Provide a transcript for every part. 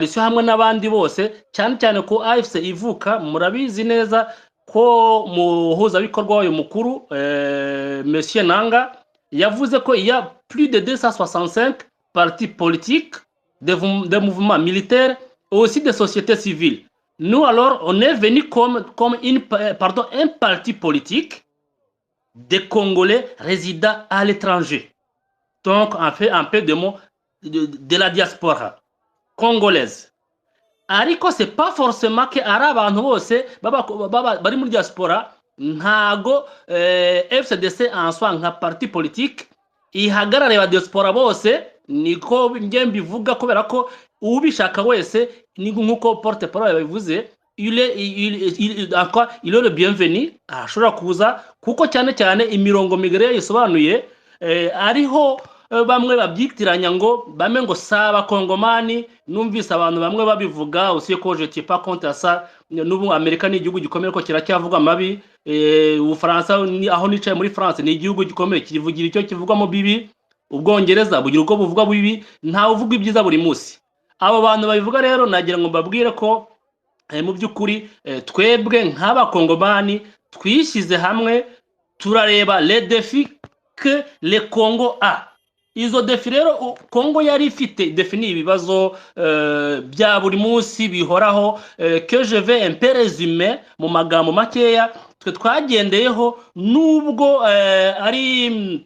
coalition hamwe n'abandi bose cyane cyane ko AFC ivuka murabizi neza ko muhuzabikorwa wayo mukuru Monsieur Nanga yavuze ko il y a plus de 265 partis politiques, des mouvements militaires et aussi des sociétés civiles. Nous alors on est venu comme un parti politique des Congolais résidant à l'étranger. Donc on fait un peu de la diaspora congolaise. Ariko c'est pas forcément que ari abantu bose bari muri diaspora. Ntago FCDC en soi nka parti politique ihagarare ba diaspora bose, niko nge mbivuga kubera ko ubishaka wese ni nkuko porte parole yabivuze, il est le bienvenu, ashobora kuza kuko cyane cyane imirongo migere yisobanuye ariho bamwe babyitiranya ngo bame ngo saba kongomani. Numvise abantu bamwe babivuga aussi ko je tiens pas contre ça. N'ubu Amerika ni igihugu gikomeye ko kiracyavuga amabi, Ufaransa aho nicaye muri France ni igihugu gikomeye kivugira icyo kivugamo bibi, Ubwongereza bugira uko buvuga bibi, nta uvuga ibyiza buri munsi. Abo bantu babivuga rero nagira ngo mbabwire ko mu byukuri twebwe nk'abakongomani twishyize hamwe turareba les défis que le Congo a. Izo defi rero Congo yari ifite defini ibibazo bya buri munsi bihoraho, que je vais un peu résumer mu magambo makeya twe twagendeyeho, nubwo ari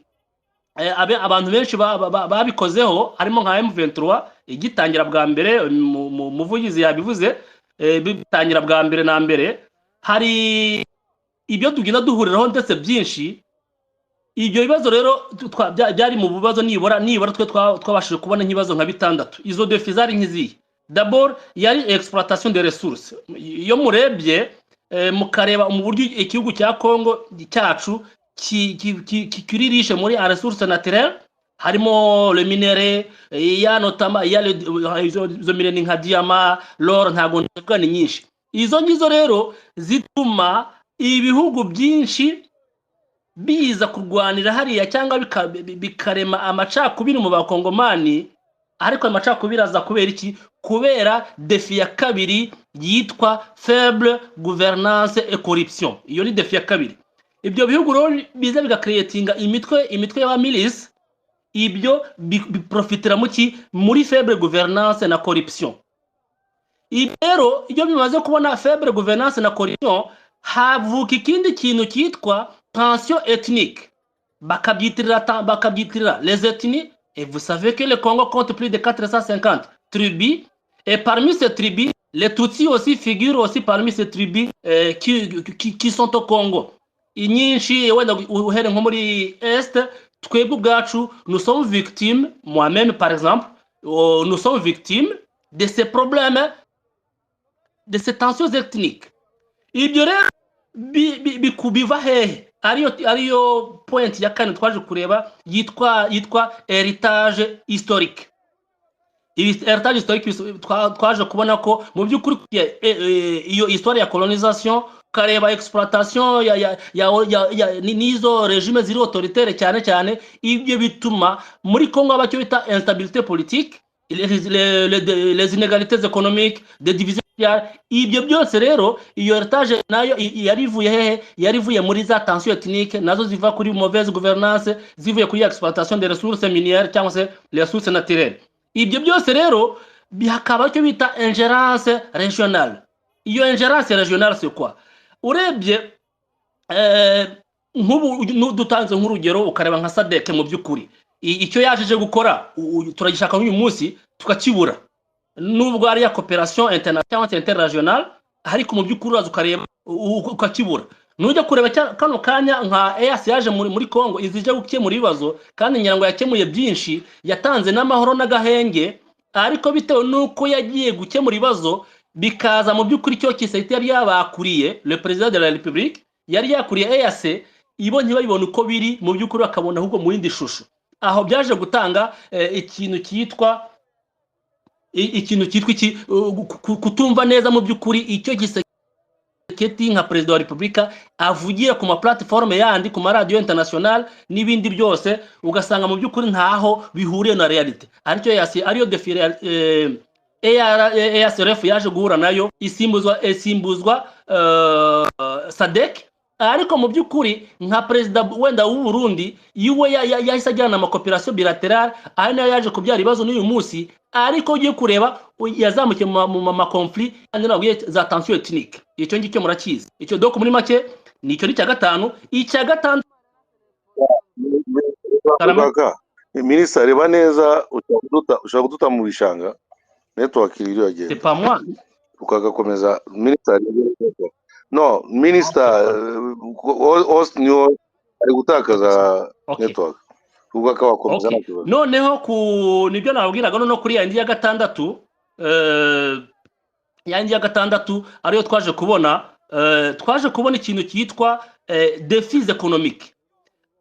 abantu benshi babikozeho harimo nka M23 igitangira bwa mbere, muvugizi yabivuze, bitangira bwa mbere na mbere hari ibyo tugenda duhuriraho ndetse byinshi. Ibyo bibazo rero byari mu bibazo nibura twe twabashije kubona nk'ibibazo nka bitandatu. Izo defi zari nk'izihe? D'abord yari exploitation des ressources. Iyo murebye mukareba mu buryo igihugu cya Congo cyacu kiri riche muri ressources naturelles, harimo le minerai, ya notamment ya izo minerai nka diamant, l'or, ntago ndavuga ni nyinshi. Izo ngizo rero zituma ibihugu byinshi biza kurwanira hariya cyangwa bikarema amacakubiri mu bakongomani. Ariko amacakubiri aza kubera iki? Kubera defi ya kabiri yitwa faible gouvernance et corruption. Iyo ni defi ya kabiri. Ibyo bihugu rero biza bigakreatinga imitwe ya milice, ibyo biprofitira muri faible gouvernance na corruption. Ibero iyo bimaze kubona faible gouvernance na corruption, havuka ikindi kintu cyitwa tension ethnique. Bakabyitirira les ethnies, et vous savez que le Congo compte plus de 450 tribus, et parmi ces tribus les Tutsis aussi figurent aussi parmi ces tribus qui sont au Congo. Inyinshi wenda uhere nko muri est, twebwe ubwacu nous sommes victimes, moi-même par exemple, nous sommes victimes de ces problèmes, de ces tensions ethniques. Ibyo rero bikubiva hehe? Ariyo point ya kane twaje kureba yitwa héritage historique. Héritage historique twaje kubona ko mu by'ukuri iyo histoire ya colonisation, kareba exploitation nizo regime ziri autoritaire cyane, ibyo bituma muri Congo abacyo bita instabilité politique, les inégalités économiques, des divisions. Ibyo byose rero iyo héritage nayo yarivuye hehe? Yarivuye muri za tension ethnique, nazo ziva kuri mauvaise gouvernance, zivuye kuri exploitation des ressources minières cyangwa se les ressources naturelles. Ibyo byose rero bihakaba cyo bita ingérence régionale. Iyo ingérence régionale c'est quoi? Urebye nk'ubu dutanze nk'urugero ukareba nka SADC, mu by'ukuri icyo yajeje gukora turagishaka uyu munsi tukakibura, nubwo ari ya coopération internationale interrégionale, ariko mu by'ukuri ukareba ukakibura. Nujya kureba kano kanya nka EAC yaje muri Congo izije gukemura ibibazo, kandi nyirango yakemuye byinshi, yatanze n'amahoro n'agahenge, ariko bitewe nuko yagiye gukemura ibibazo bikaza mu by'ukuri cyo kisete yari yabakuriye le président de la République yari yakuriye EAC, ibo ntibabibona uko biri mu by'ukuri, bakabona ahubwo mu yindi shusho. Aho byaje gutanga ikintu cyitwa iki kutumva neza mu by'ukuri icyo giseketi nka president wa Republika avugira ku ma platform yandi ku ma radio international n'ibindi byose, ugasanga mu by'ukuri ntaho bihuriye na reality. Aricyo yasi ariyo defi EASRF yaje guhura nayo isimbuzwa SADC, ariko mu by'ukuri nka perezida wenda w'u Burundi yiwe yahise ajyana amakooperation bilaterale, ari nayo yaje kubyara ibibazo n'uyu munsi, ariko ugiye kureba yazamukiye mu makonflit nabwiye za tension ethnique. Icyo ngicyo murakizi, icyo doko muri make nicyo ni cya gatanu. Icya gatanu Minisitiri reba neza ushaka kuduta mu bishanga network iriyo agenda. C'est pas moi. Ukagakomeza minisitiri no minister host new ari gutakaza network ubwo kawakomeza nakibazo. Noneho nibyo nababwiraga no kuri yandi ya gatandatu ariyo twaje kubona ikintu cyitwa défis économiques.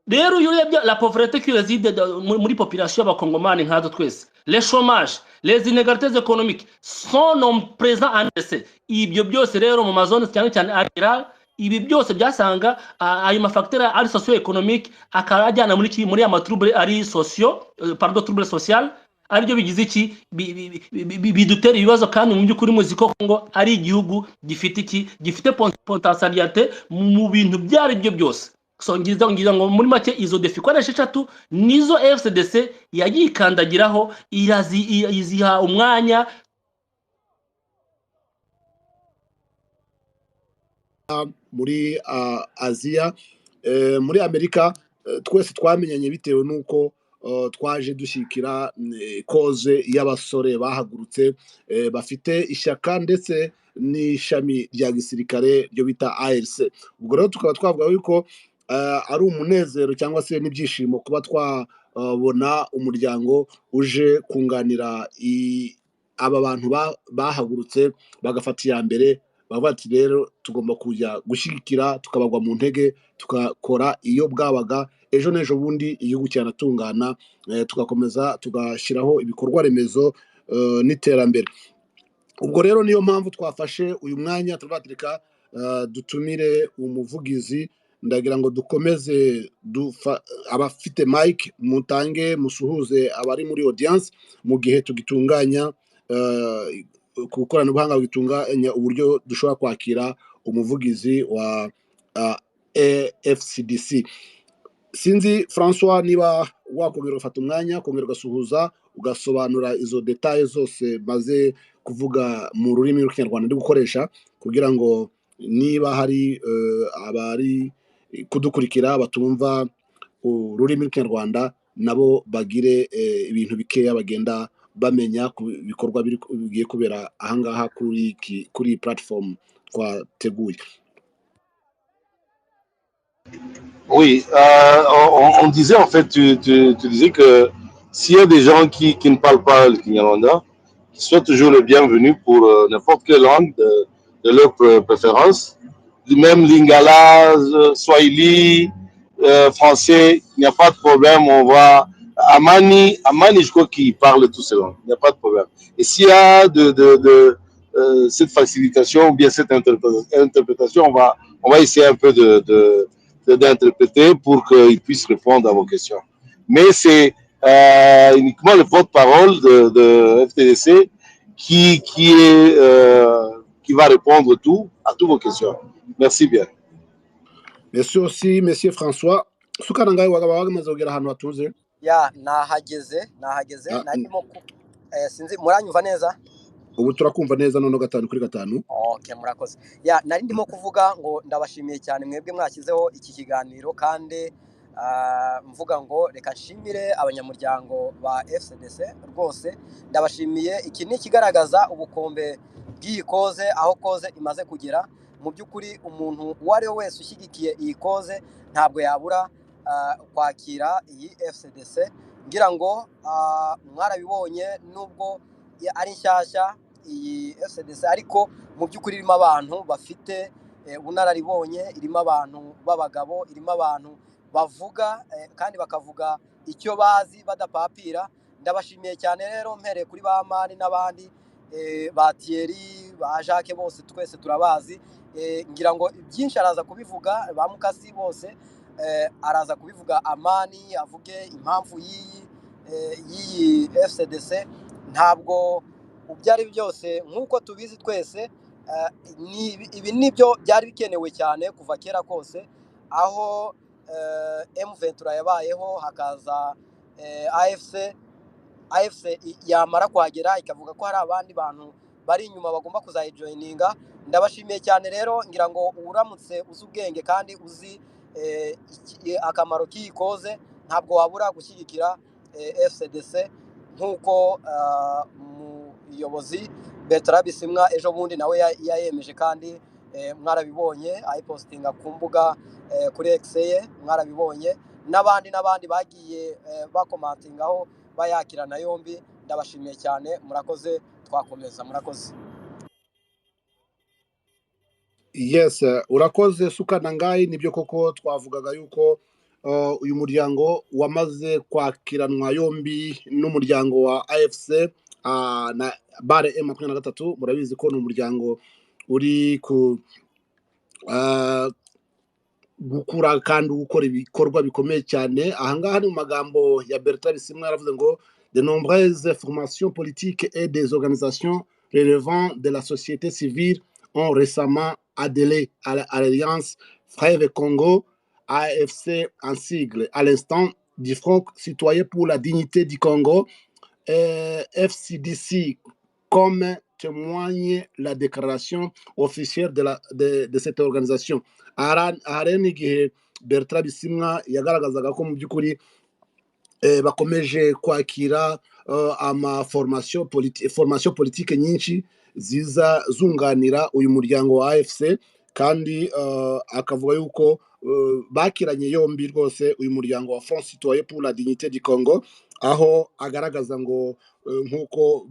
Rero la pauvreté qui réside muri population y'abakongomani nkazo twese, les chômages, les inégalités économiques sont présents en RDC. Ibyo byose rero mu mazone cyane cyane rural, ibi byose byasanga ayo mafacteurs ari socio-économique akarajyana muri amatrouble ari trouble social, ari byo bigize iki bidutera ibibazo. Kandi mu by'ukuri muziko ngo ari igihugu gifite potentialité mu bintu byari byo byose. So ngiza ngo muri make izo defi kwa eshatu nizo FCDC yagikandagiraho iziha umwanya muri Aziya. Muri Amerika twese twamenyanye bitewe nuko twaje dushikira koze y'abasore bahagurutse bafite ishyaka ndetse n'ishami rya gisirikare ryo bita ARC. Ubwo rero tukaba twavuga yuko ari umunezero cyangwa se n'ibyishimo kuba twabona umuryango uje kunganira aba bantu bahagurutse bagafata iya mbere, bavuga ati rero tugomba kujya gushyigikira tukabagwa mu ntege tukakora iyo bwabaga ejo n'ejo bundi igihugu cyanatungana, tugakomeza tugashyiraho ibikorwa remezo n'iterambere. Ubwo rero niyo mpamvu twafashe uyu mwanya turabatirika dutumire umuvugizi. Ndagira ngo dukomeze abafite mic mutange musuhuze abari muri audience mu gihe tugitunganya ku koranabuhanga bwitunganya uburyo dushobora kwakira umuvugizi wa FCDC. Sinzi François niba wakongera ufata umwanya kongera ugasuhuza ugasobanura izo details zose maze kuvuga mu rurimi rw'ikinyarwanda ndi gukoresha, kugira ngo niba hari abari kudukurikira batumva ururimi rw'ikinyarwanda nabo bagire ibintu bikeya bagenda bamenya ku bikorwa bigiye kubera ahangaha kuri platform twateguye. Oui, on disait en fait, tu disais que s'il y a des gens qui ne parlent pas le Kinyarwanda, qu'ils soient toujours les bienvenus pour n'importe quelle langue de leur préférence, même Lingala, Swahili, français, il n'y a pas de problème, on va... Amani, je crois qu'il parle tous ces langues, il n'y a pas de problème. Et s'il y a cette facilitation ou bien cette interprétation, on va essayer un peu d'interpréter pour qu'ils puissent répondre à vos questions. Mais c'est uniquement le porte-parole de FTDC qui va répondre à toutes vos questions. Merci bien. Merci aussi, Monsieur François. Sukarangaye wagamaze kugera ahantu hatuze. Ya nahageze narimo sinzi muranyumva neza. Ubu turakumva neza none 5/5. Okay, murakoze. Ya nari ndimo kuvuga ngo ndabashimiye cyane mwebwe mwashyizeho iki kiganiro, kandi mvuga ngo reka nshimire abanyamuryango ba FCDC rwose. Ndabashimiye. Iki ni kigaragaza ubukombe bw'iyi koze, aho koze imaze kugera. Mu by'ukuri umuntu uwari wese ushyigikiye iyi koze ntabwo yabura kwakira iyi FCDC. Ngira ngo mwarabibonye nubwo ari nshyashya iyi FCDC, ariko mu by'ukuri irimo abantu bafite ubunararibonye, irimo abantu b'abagabo, irimo abantu bavuga kandi bakavuga icyo bazi badapapira. Ndabashimiye cyane rero, mpereye kuri ba Mani n'abandi ba Thierry, ba Jacques, bose twese turabazi. Ngira ngo byinshi araza kubivuga, ba Mukasi bose araza kubivuga. Amani avuge impamvu y'iyi FCDC. Ntabwo byari byose nk'uko tubizi twese, ibi nibyo byari bikenewe cyane kuva kera kose, aho M23 yabayeho hakaza AFC yamara kuhagera ikavuga ko hari abandi bantu bari inyuma bagomba kuzayijoyininga. Ndabashimiye cyane rero, ngira ngo uramutse uzi ubwenge kandi uzi akamaro k'iyi koze, ntabwo wabura gushyigikira FCDC nk'uko umuyobozi Bertrand Bisimwa ejo bundi nawe yayemeje, kandi mwarabibonye ayipostinga ku mbuga kuri X ye, mwarabibonye n'abandi bagiye bakomantingaho bayakirana yombi. Ndabashimiye cyane, murakoze, twakomeza, murakoze. Yes, urakoze Sukanangayi. Nibyo koko twavugaga yuko uyu muryango wamaze kwakiranwa yombi n'umuryango wa AFC na bare M23. Murabizi ko ni umuryango uri ku gukura kandi gukora ibikorwa bikomeye cyane. Ahangaha ni mu magambo ya Bertrand Bisimwa, yaravuze ngo de nombreuses formations politiques et des organisations relevant de la société civile ont récemment adhéré à l'Alliance Frères Congo, AFC en sigle, à l'instant du Front citoyen pour la dignité du Congo, FCDC, comme témoigne la déclaration officielle de cette organisation. Ahari n'igihe Bertrand Bisimwa yagaragazaga ko mu by'ukuri bakomeje kwakira formation politique nyinshi ziza zunganira uyu muryango wa AFC, kandi akavuga yuko bakiranye yombi rwose uyu muryango wa Front Citoyen pour la Dignité du Congo, aho agaragaza ngo nk'uko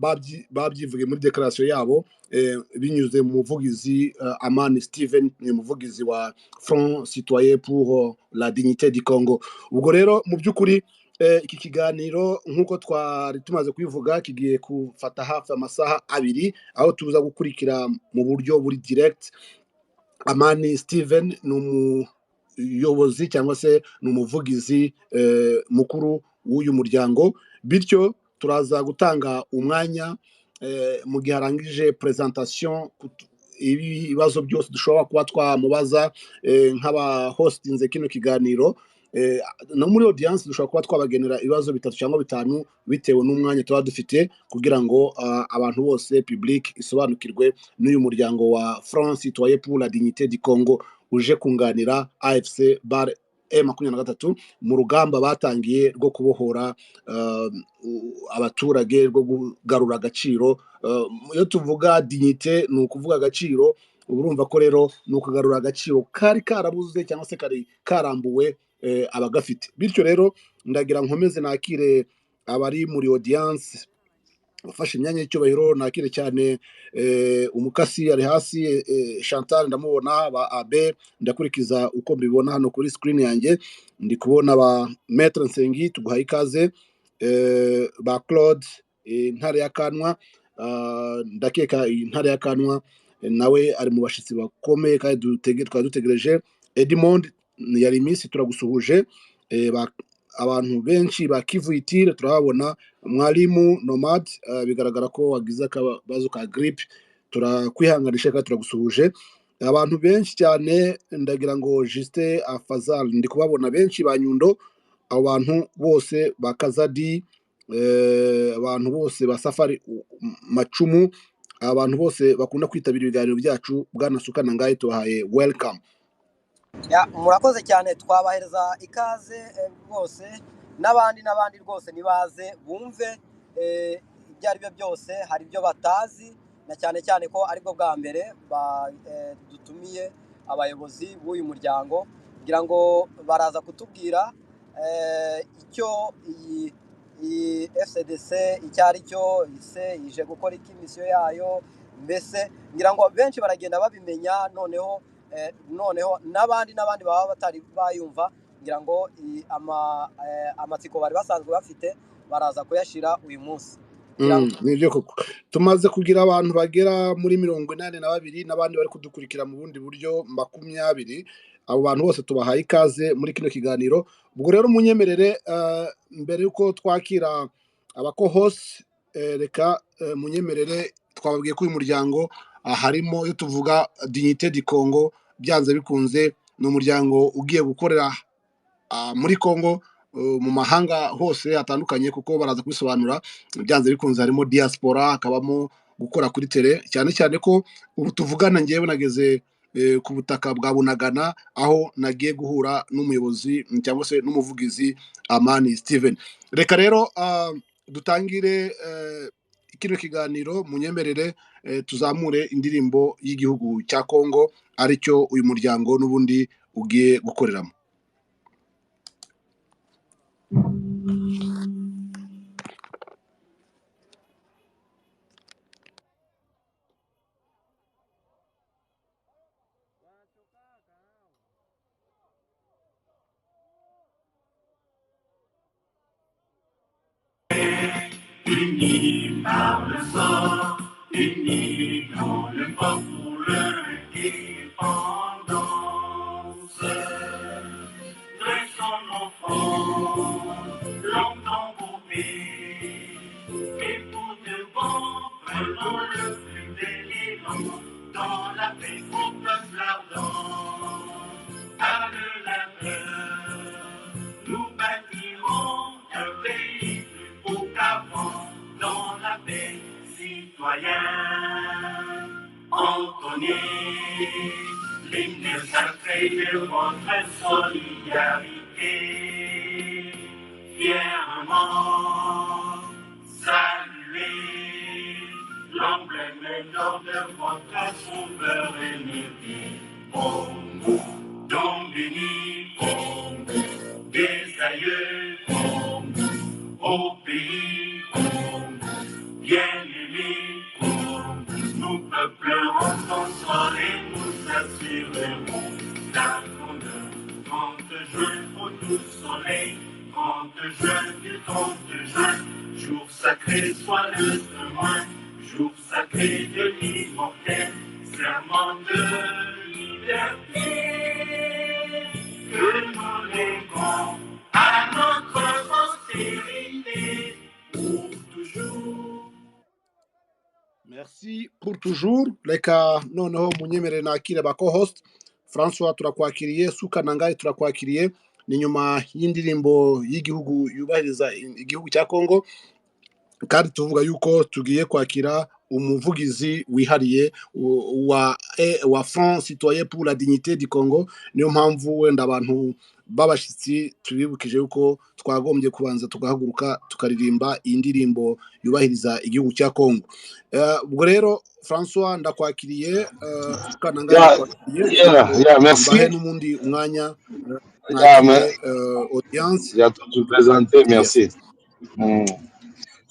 babyivuye muri declaration yabo binyuze mu muvugizi Amani Steven, ni umuvugizi wa Front Citoyen pour la Dignité du Congo. Ubwo rero mu by'ukuri iki kiganiro nk'uko twari tumaze kubivuga kigiye kufata hafi amasaha 2, aho tuza gukurikira mu buryo buri direct. Amani Steven ni umuyobozi cyangwa se ni umuvugizi mukuru w'uyu muryango, bityo turaza gutanga umwanya mu gihe arangije presentation ibibazo byose dushobora kuba twamubaza nk'aba hostinze kino kiganiro. No muri audience dushobora kuba twabagenera ibibazo 3 cyangwa 5 bitewe n'umwanya tuba dufite, kugira ngo abantu bose public isobanukirwe n'uyu muryango wa France Citoyen pour la Dignité du Congo uje kunganira AFC bare M23 mu rugamba batangiye rwo kubohora abaturage, rwo kugarura agaciro. Iyo tuvuga dignité ni ukuvuga agaciro, urumva ko rero ni ukugarura agaciro kari karabuze cyangwa se kari karambuwe abagafite. Bityo rero ndagira nkomeze nakire abari muri audience bafashe imyanya y'icyubahiro. Nakire cyane umukasi ari hasi, Chantal ndamubona, ba Abe ndakurikiza uko mbibona hano kuri screen yanjye, ndi kubona ba Maître Nsengi, tuguhaye ikaze, ba Claude Ntare ya Kanwa, ndakeka Ntare ya Kanwa nawe ari mu bashitsi bakomeye kandi dutegereje. Edmond yari iminsi turagusuhuje, abantu benshi bakivuyitire turabona. Mwalimu Nomad, bigaragara ko wagize akabazo ka grippe, turakwihanganisha kandi turagusuhuje. Abantu benshi cyane, ndagira ngo Justin Afazal ndi kubabona benshi, ba Nyundo, abantu bose bakazadi, abantu bose ba Safari Macumu, abantu bose bakunda kwitabira ibiganiro byacu. Bwana Sukanangayi tubahaye welcome. Murakoze cyane, twabahereza ikaze rwose, n'abandi rwose nibaze bumve ibyo ari byo byose. Hari ibyo batazi, na cyane ko aribwo bwa mbere dutumiye abayobozi b'uyu muryango, kugira ngo baraza kutubwira icyo iyi FCDC icyo ari cyo, ise ije gukora iki, misiyo yayo, mbese ngira ngo benshi baragenda babimenya, noneho n'abandi baba batari bayumva, ngira ngo amatsiko bari basanzwe bafite baraza kuyashira uyu munsi. Nibyo koko tumaze kugira abantu bagera muri 82 n'abandi bari kudukurikira mu bundi buryo 20. Abo bantu bose tubahaye ikaze muri kino kiganiro. Ubwo rero munyemerere mbere yuko twakira abako-host reka munyemerere twababwiye ko uyu muryango harimo iyo tuvuga Dignité du Congo byanze bikunze ni umuryango ugiye gukorera muri Congo mu mahanga hose hatandukanye kuko baraza kubisobanura byanze bikunze harimo diaspora hakabamo gukora kuri tele cyane cyane ko ubu tuvugana ngewe nageze ku butaka bwa Bunagana aho nagiye guhura n'umuyobozi cyangwa se n'umuvugizi Amani Steven. Reka rero dutangire kino kiganiro munyemerere tuzamure indirimbo y'igihugu cya Congo aricyo uyu muryango n'ubundi ugiye gukoreramo. Unis par le sang, unis dans le fort pour leur indépendance. Dressons nos fronts, longtemps groupés, et pour de bon, prenons le plus bel élan, dans la paix au peuple ardent. Par le labeur, nous bâtirons un pays plus beau qu'avant, dans la paix citoyenne. Entonnez l'hymne sacré de votre solidarité. Fièrement saluez l'emblème d'or de votre souveraineté. Congo, don béni, Congo, des aïeux, Congo, au pays, Congo, bien-aimé, Congo, nous peuplerons ton sol et nous assurerons ta grandeur. 30 juin au doux soleil, 30 juin du 30 juin, jour sacré soit le témoin, jour sacré de l'immortel, serment de liberté, que nous léguons à notre postérité pour toujours. Merci pour toujours. Reka noneho munyemerere nakire ba co-host François turakwakiriye, Suka Nangaye turakwakiriye, ni nyuma y'indirimbo y'igihugu yubahiriza igihugu cya Congo kandi tuvuga yuko tugiye kwakira umuvugizi wihariye wa Front Citoyen pour la Dignité du Congo. Niyo mpamvu wenda abantu babashitsi tubibukije yuko twagombye kubanza tugahaguruka tukaririmba iyi ndirimbo yubahiriza igihugu cya Congo. Ubwo rero François ndakwakiriye, merci. N'umundi umwanya audience ya tupresente, merci.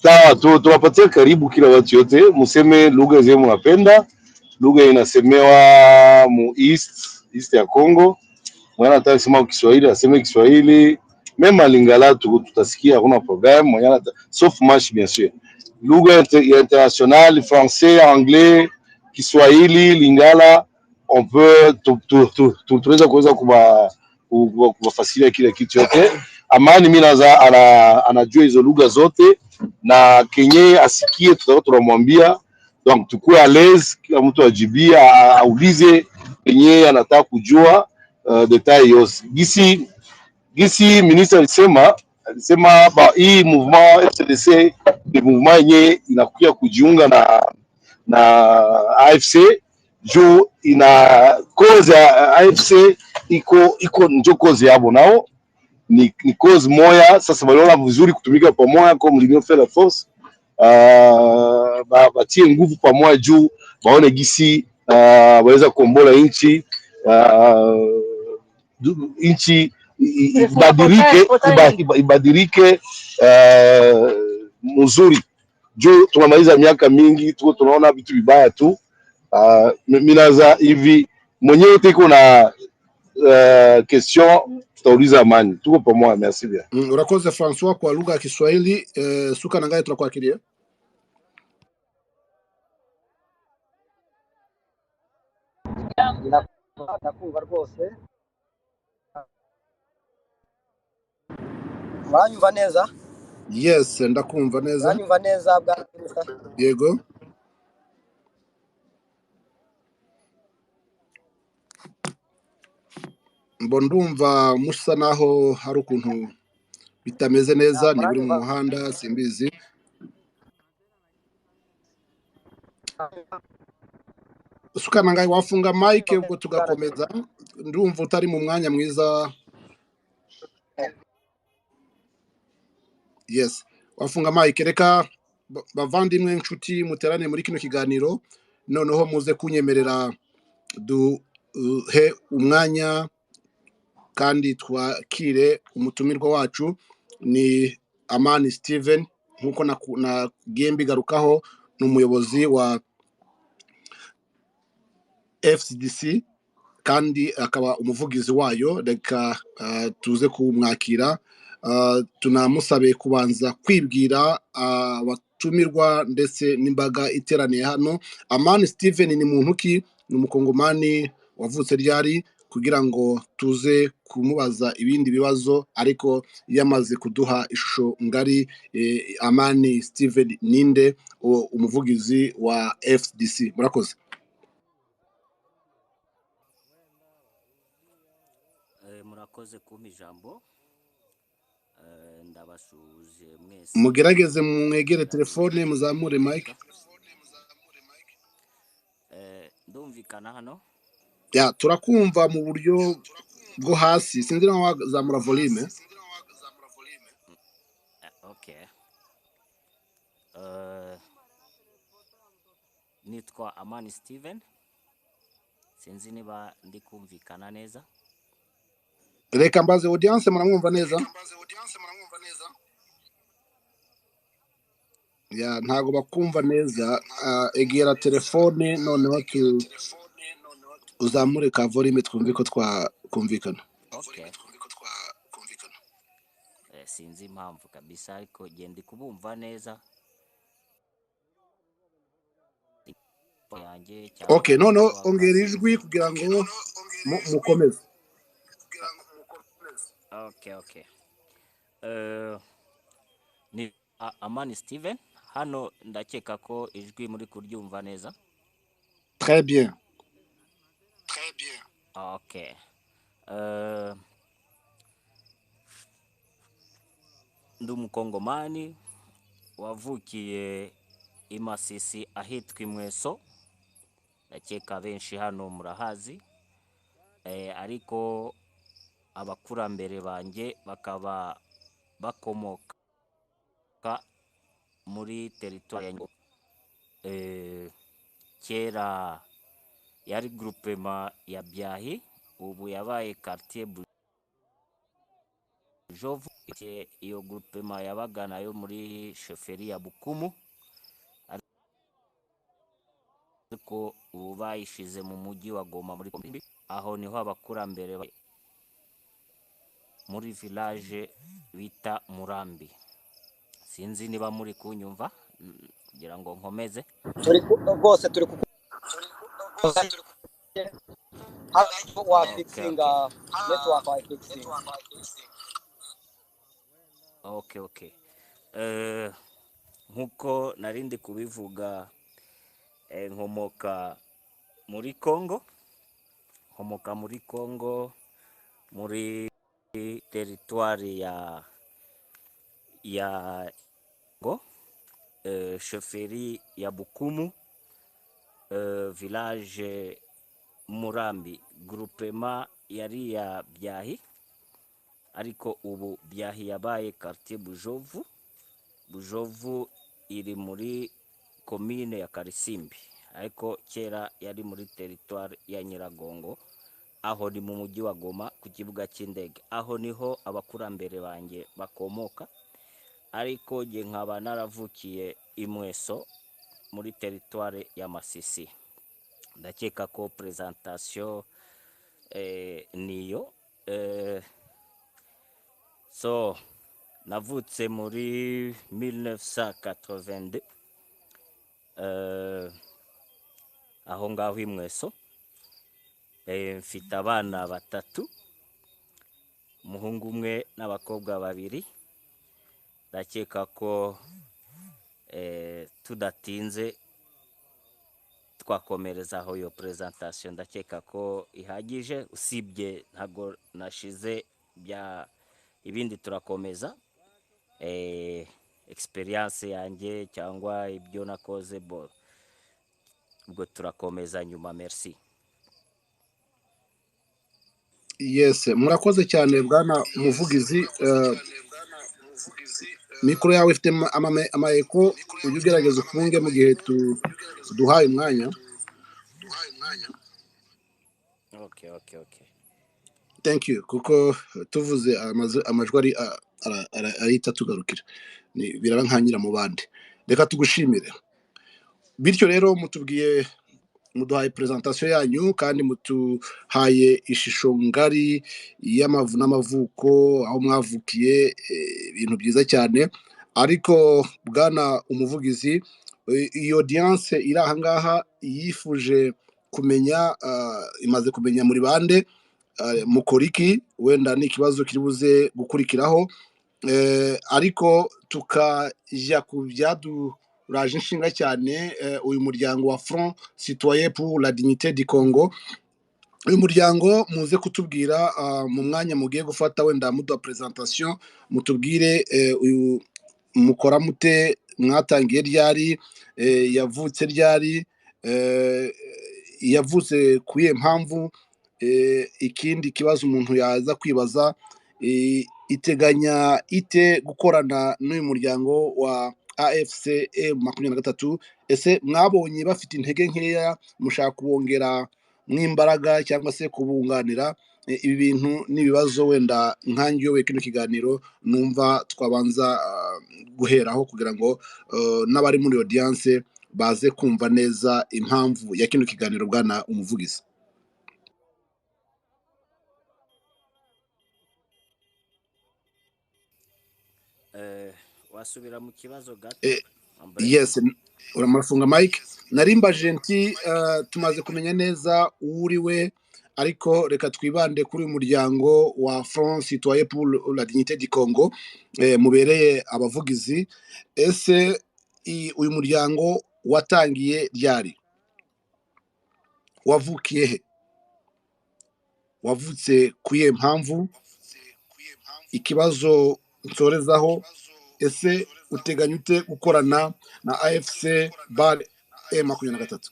Sawa, tuwapatie karibu kila watu yote, museme lugha zenu mnapenda. Lugha inasemewa mu east ya Congo. Mwana nataka kusema Kiswahili aseme Kiswahili, mema Lingala tutasikia, hakuna problem. Mwana sauf marche bien sûr. Lugha internationale, français, anglais, Kiswahili, Lingala, on peut tunaweza kuweza kubafasiria kila kitu yote. Amani mimi anajua hizo lugha zote na kenye asikie tunamwambia, donc tukue à l'aise, kila mtu ajibia aulize kenye anataka kujua detail yose. Gisi ministre alisema hii mouvement FCDC ni mouvement yenye inakuja kujiunga na AFC juu ina cause ya AFC iko njo cause yabo nao ni cause moya. Sasa waliona vizuri kutumika pamoja comme l'union fait la force, batie nguvu pamoja juu baone gisi waweza kuombola inchi ibadilike mzuri juu tunamaliza miaka mingi tuko tunaona vitu vibaya tu. Minaza hivi mwenyewe tiko na question tutauliza Amani, tuko pamoja. Merci bien. Urakoze François kwa lugha ya Kiswahili. Suka Nangaye turakwakiriye. Ndakumva rwose. Muranyumva neza? Yes, ndakumva neza. uranyumva neza bwana Mr. Yego. Ndumva musa naho hari ukuntu bitameze neza, ni buri mu muhanda simbizi. Usukana ngaye wafunga mic ubwo tugakomeza. Ndumva utari mu mwanya mwiza. Yes, wafunga mic, reka bavandimwe inshuti muterane muri kino kiganiro, noneho muze kunyemerera duhe umwanya kandi twakire umutumirwa wacu. Ni Amani Steven, nkuko nagiye mbigarukaho, ni umuyobozi wa FCDC kandi akaba umuvugizi wayo. Reka tuze kumwakira. Tunamusabe kubanza kwibwira abatumirwa ndetse n'imbaga iteraniye hano. Amani Steven ni muntu ki? Ni umukongomani wavutse ryari, kugira ngo tuze kumubaza ibindi bibazo, ariko yamaze kuduha ishusho ngari. Amani Steven ninde, umuvugizi wa FCDC? Murakoze. Murakoze kumpa ijambo. Ndabashuje mwese. Mugerageze mwegere telefone, muzamure mic. Ndumvikana hano? Ya, turakumva mu buryo bwo hasi, sinzi naho wazamura volume. Okay. Nitwa Amani Steven. Sinzi niba ndi kumvikana neza. Reka mbaze audience, muramwumva neza? Ya, ntago bakumva neza. Egera telefone noneho uzamure ka volume twumve ko twakumvikana. Okay. Sinzi impamvu kabisa, ariko genda kubumva neza. Okay, noneho ongera ijwi kugira ngo mukomeze. Okay. Ni Amani Steven. Hano ndakeka ko ijwi muri kuryumva neza. Très bien. Okay. Ndi umukongomani wavukiye i Masisi ahitwa Imweso. Ndakeka benshi hano murahazi. Ariko abakurambere banjye bakaba bakomoka muri territoire ya kera yari groupement ya Byahi, ubu yabaye quartier Bujovu. Iyo groupement yabaga nayo muri chefferie ya Bukumu, ariko ubu bayishize mu mujyi wa Goma muri Kombi. Aho niho abakurambere muri village bita Murambi. Sinzi niba muri kunyumva kugira ngo nkomeze. Rwose turi wa fixinga network wa fixing. Okay. Nkuko narindi kubivuga, nkomoka muri Congo. Muri territoire ya chefferie ya Bukumu, village Murambi, groupement yari ya Byahi, ariko ubu Byahi yabaye quartier Bujovu. Bujovu iri muri commune ya Karisimbi, ariko kera yari muri territoire ya Nyiragongo. Aho ni mu mujyi wa Goma ku kibuga cy'indege. Aho niho abakurambere banjye bakomoka, ariko nge nkaba naravukiye Imweso muri territoire ya Masisi. Ndakeka ko presentation niyo. So navutse muri 1982 aho ngaho Imweso. Mfite abana batatu, umuhungu umwe n'abakobwa babiri. ndakeka ko tudatinze twakomereza aho iyo presentation ndakeka ko ihagije, usibye ntago nashize bya ibindi turakomeza experience yanjye cyangwa ibyo nakoze ubwo turakomeza nyuma. Merci. Yes, murakoze cyane bwana umuvugizi. Mikoro yawe ifite amayeko, ujye ugerageza ufunge mu gihe duhaye umwanya. Okay. Thank you, kuko tuvuze amajwi arahita tugarukira, biraba nkanyira mu bandi. Reka tugushimire. Bityo rero muduhaye presentation yanyu kandi mutuhaye ishusho ngari n'amavuko aho mwavukiye, ibintu byiza cyane. Ariko bwana umuvugizi, iyo audience iri aha ngaha yifuje kumenya, imaze kumenya muri bande, mukora iki, wenda ni ikibazo kiri buze gukurikiraho, ariko tukajya ku byaduraje inshinga cyane. Uyu muryango wa Front Citoyen pour la Dignité du Congo, uyu muryango muze kutubwira mu mwanya mugiye gufata, wenda muduha presentation, mutubwire uyu mukora mute, mwatangiye ryari, yavutse ryari, yavutse kuye mpamvu, ikindi kibazo umuntu yaza kwibaza, iteganya ite gukorana n'uyu muryango wa AFC M23. Ese mwabonye bafite intege nkeya, mushaka kubongera mw'imbaraga cyangwa se kubunganira? Ibi bintu n'ibibazo wenda nkange yowe kino kiganiro numva twabanza guheraho, kugira ngo n'abari muri audience baze kumva neza impamvu ya kino kiganiro. Bwana umuvugizi. Wasubira mu kibazo gato? Yes, uramarafunga Mike. Narimbaje nti tumaze kumenya neza uriwe, ariko reka twibande kuri uyu muryango wa Front Citoyen pour la Dignité du Congo, mubereye abavugizi. Ese uyu muryango watangiye ryari? Wavukiye he? Wavutse kuye mpamvu? Ikibazo nsorezaho, ese uteganya ute gukorana na AFC bar M23?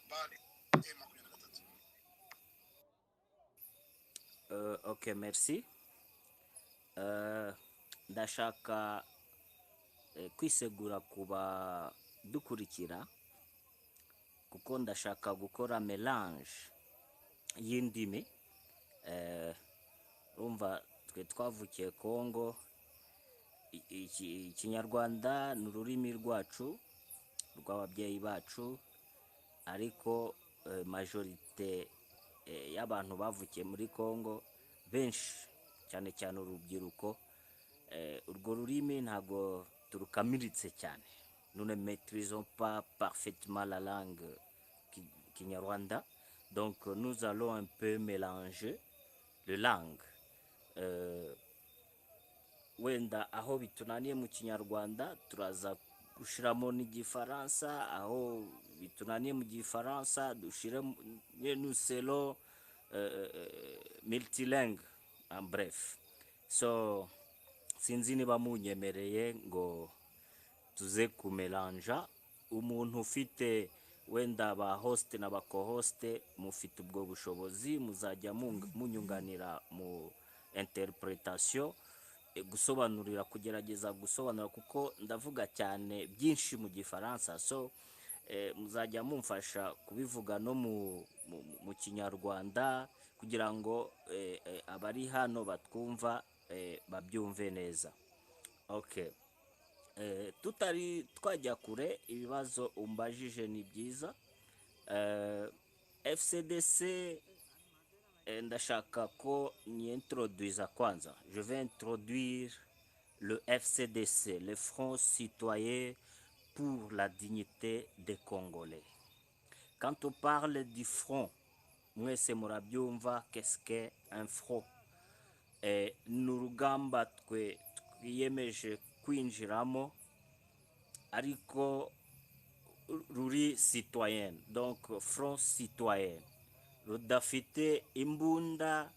Okay, merci. Ndashaka kwisegura kuba dukurikira, kuko ndashaka gukora melange y'indimi. Urumva twe twavukiye Congo, ikinyarwanda ni ururimi rwacu rw'ababyeyi bacu, ariko majorite y'abantu bavukiye muri Congo benshi, cyane cyane urubyiruko, urwo rurimi ntabwo turukamiritse cyane. Nous ne maîtrisons pas parfaitement la langue kinyarwanda, donc nous allons un peu mélanger les langues. Wenda aho bitunaniye mu kinyarwanda turaza gushiramo n'igifaransa, aho bitunaniye mu gifaransa dushire nous selon multilingue en bref. So sinzi niba munyemereye ngo tuze kumelanja. Umuntu ufite wenda ba host na ba co-host mufite ubwo bushobozi, muzajya munyunganira mu interpretation, gusobanurira, kugerageza gusobanura, kuko ndavuga cyane byinshi mu gifaransa. So muzajya mumfasha kubivuga no mu kinyarwanda, kugira ngo abari hano batwumva babyumve neza. Okay. Tutari twajya kure, ibibazo umbajije ni byiza. FCDC, ndashaka ko ni introduisa kwanza. Je vais introduire le FCDC, le Front Citoyen pour la Dignité des Congolais. Quand on parle du front, mwese murabyumva, qu'est-ce qu'est un front? N'urugamba twiyemeje kwinjiramo ariko ruri citoyen, donc front citoyen rudafite imbunda,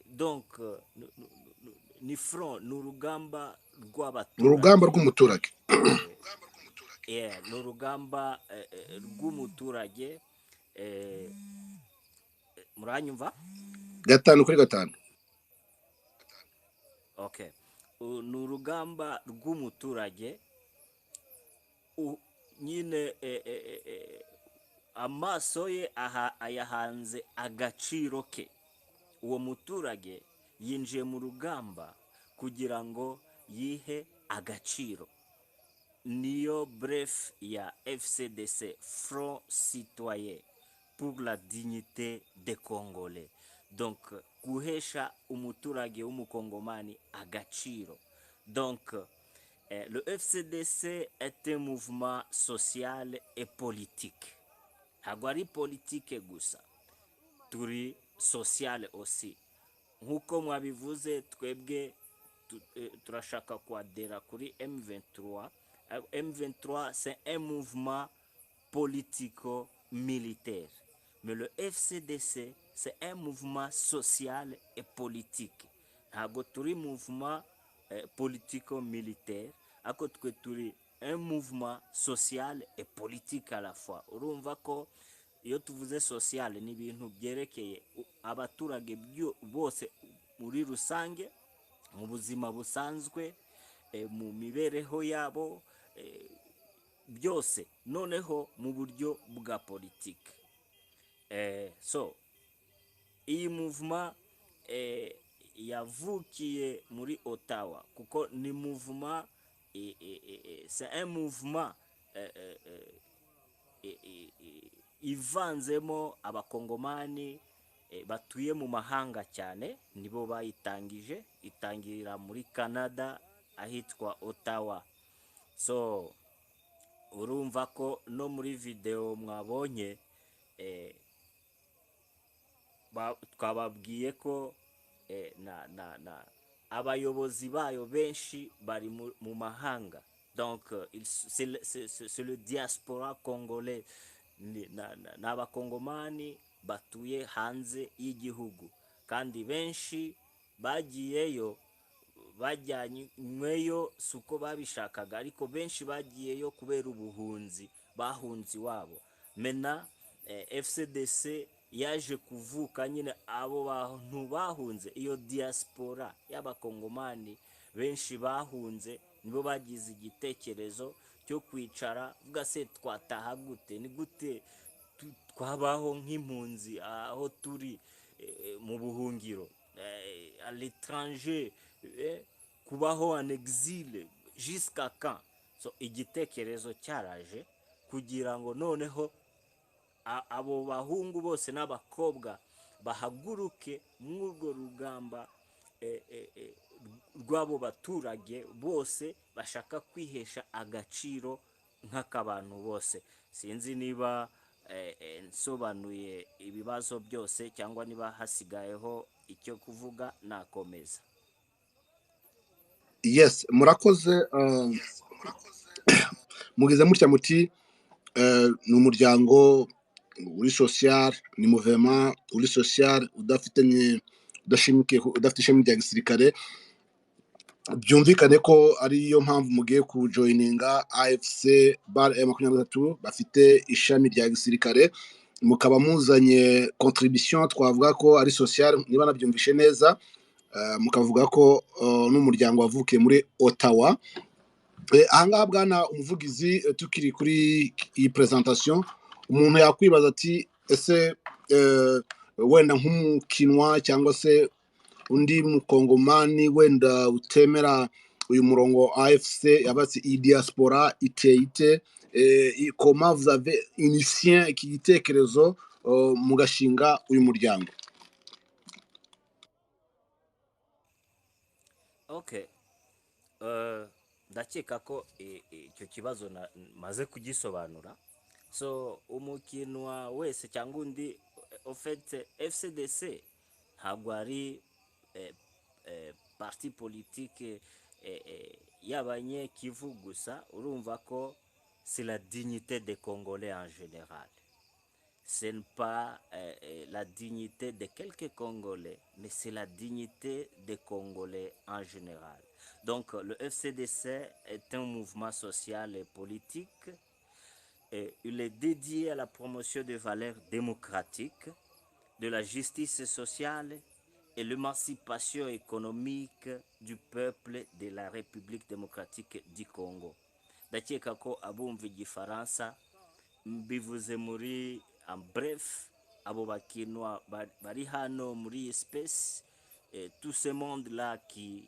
donc ni front, ni urugamba urugamba rw'abaturage, rw'umuturage. ni urugamba rw'umuturage. Muranyumva? 5-5. Okay. Ni urugamba rw'umuturage nyine, amaso ye ayahanze agaciro ke. Uwo muturage yinjiye mu rugamba kugira ngo yihe agaciro. Niyo bref ya FCDC, Front Citoyen pour la dignité des Congolais. Donc guhesha umuturage w'umukongomani agaciro. Donc le FCDC est un mouvement social et politique. Ntabwo ari politique gusa, turi social aussi. Nk'uko mwabivuze, twebwe turashaka kwadera kuri M23. M23 c'est un mouvement politico-militaire. Mais le FCDC c'est un mouvement social et politique. Ntabwo turi mouvement politico-militaire, ariko twe turi un mouvement social et politique à la fois. Urumva ko iyo tuvuze social ni ibintu byerekeye abaturage bose muri rusange, mu buzima busanzwe, mu mibereho yabo, byose noneho mu buryo bwa politike. So iyi mouvement yavukiye muri Ottawa kuko ni mouvement, c'est un mouvement ivanzemo abakongomani batuye mu mahanga cyane, nibo bayitangije, itangirira muri Canada ahitwa Ottawa. So urumva ko no muri video mwabonye twababwiye ko abayobozi bayo benshi bari mu mahanga. Donc c'est le diaspora congolais, n'abakongomani batuye hanze y'igihugu, kandi benshi bagiyeyo bajyanyweyo suko babishakaga, ariko benshi bagiyeyo kubera ubuhunzi, bahunzi wabo. Mena FCDC yaje kuvuka nyine abo bantu bahunze, iyo diaspora y'abakongomani benshi bahunze nibo bagize igitekerezo cyo kwicara vuga se twataha gute, ni gute twabaho nk'impunzi aho turi mu buhungiro, à l'étranger, kubaho en exil jusqu'à quand. So igitekerezo cyaraje kugira ngo noneho abo bahungu bose n'abakobwa bahaguruke mw'urwo rugamba rw'abo baturage bose bashaka kwihesha agaciro nk'akabantu bose. Sinzi niba nsobanuye ibibazo byose cyangwa niba hasigayeho icyo kuvuga, nakomeza. Yes, murakoze. Mugize mutya muti ni umuryango uri social, ni mouvement uri social udafite ishami rya gisirikare. Byumvikane ko ariyo mpamvu mugiye kujoininga AFC bar M23 bafite ishami rya gisirikare, mukaba muzanye contribution twavuga ko ari social, niba nabyumvishe neza. Mukavuga ko n'umuryango wavukiye muri Ottawa. Ahangaha bwana umuvugizi, tukiri kuri iyi presentation, umuntu yakwibaza ati ese wenda nk'umukinwa cyangwa se undi mukongomani wenda utemera uyu murongo AFC yabatse iyi diaspora ite, comment vous avez initié iki gitekerezo mugashinga uyu muryango? Okay. Ndakeka ko icyo kibazo maze kugisobanura. So umukinwa wese cyangwa undi, en fait FCDC ntabwo ari parti politique y'abanyekivu gusa, urumva ko c'est la dignité des Congolais en général. Ce n'est pas la dignité de quelques Congolais, mais c'est la dignité des Congolais en général. Donc le FCDC est un mouvement social et politique. Et il est dédié à la promotion des valeurs démocratiques, de la justice sociale et l'émancipation économique du peuple de la République démocratique du Congo. Ndakeka ko abumva igifaransa mbivuze muri en bref, abo bakinwa bari hano muri iyi space, tout ce monde là qui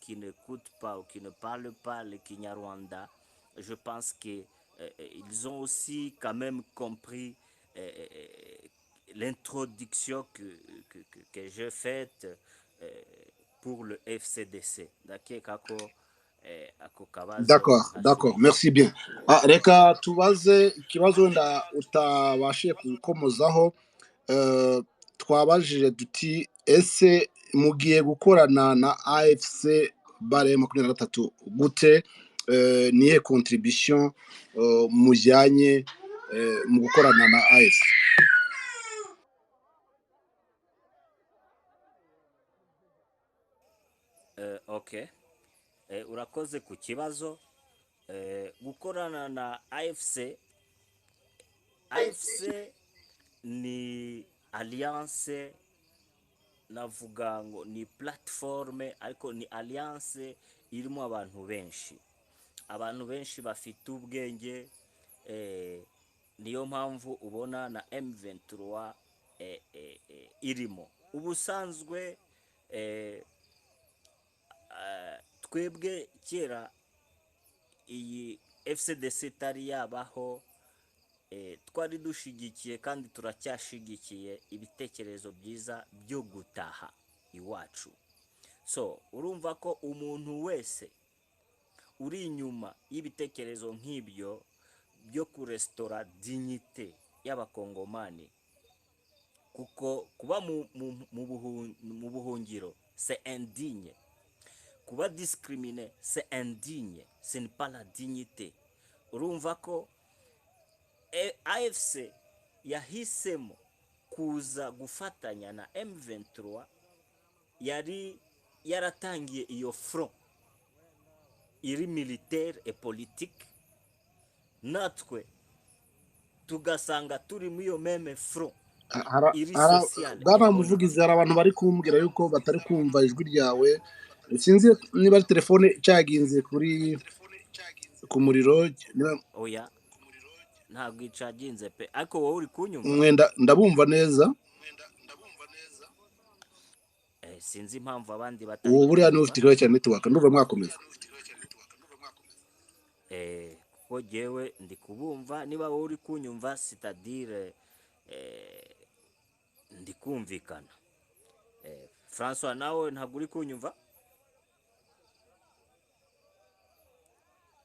n'écoute pas ou qui ne parle pas le Kinyarwanda, je pense que ils ont aussi quand même compris l'introduction que j'ai faite pour le FCDC. Ndakeka ko ako kabazo d'accord, merci bien. Reka tubaze ikibazo wenda utabashije gukomozaho. Twabajije duti ese mugiye gukorana na AFC bare 23 gute? Niye contribution mujyanye mu gukorana na AFC? Okay. Urakoze ku kibazo. Gukorana na AFC ni alliance, navuga ngo ni platforme, ariko ni alliance irimo abantu benshi bafite ubwenge. Niyo mpamvu ubona na M23 irimo. Ubusanzwe twebwe kera iyi FCDC tari yabaho, twari dushigikiye kandi turacyashigikiye ibitekerezo byiza byo gutaha iwacu. So urumva ko umuntu wese uri inyuma y'ibitekerezo nk'ibyo byo kurestora dignité y'abakongomani, kuko kuba mu buhungiro c'est indigne, kuba discriminé c'est indigne, ce n'est pas la dignité. Urumva ko AFC yahisemo kuza gufatanya na M23, yari yaratangiye iyo front iri militaire et politique, natwe tugasanga turi mu iyo meme front iri social. Bwana muvugizi, hari abantu bari kumbwira yuko batari kumva ijwi ryawe. Sinzi niba ari telefone cyaginze ku muriro. Oya, ntabwo icaginze pe, ariko wowe uri kunyumva? Mwenda ndabumva neza. Sinzi impamvu abandi batari. Ubu buriya ni ufite ikibazo cya network, ndumva mwakomeza. Kuko jewe ndi kubumva, niba wowe uri kunyumva c'est-à-dire ndi kumvikana. François, nawe ntabwo uri kunyumva?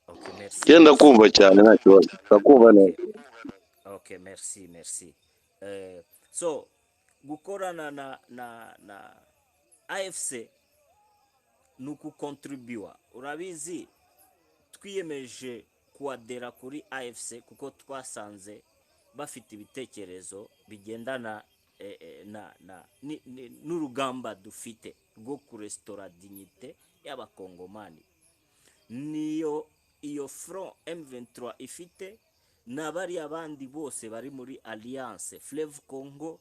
Okay, merci. Genda kumva cyane nta kibazo. Ndakumva neza. Okay, merci. So gukorana na AFC nuku contribuwa. Urabizi twiyemeje kuadera kuri AFC kuko twasanze bafite ibitekerezo bigendana n'urugamba dufite rwo kurestora dignité y'abakongomani. Niyo iyo front M23 ifite n'abari abandi bose bari muri alliance Fleuve Congo,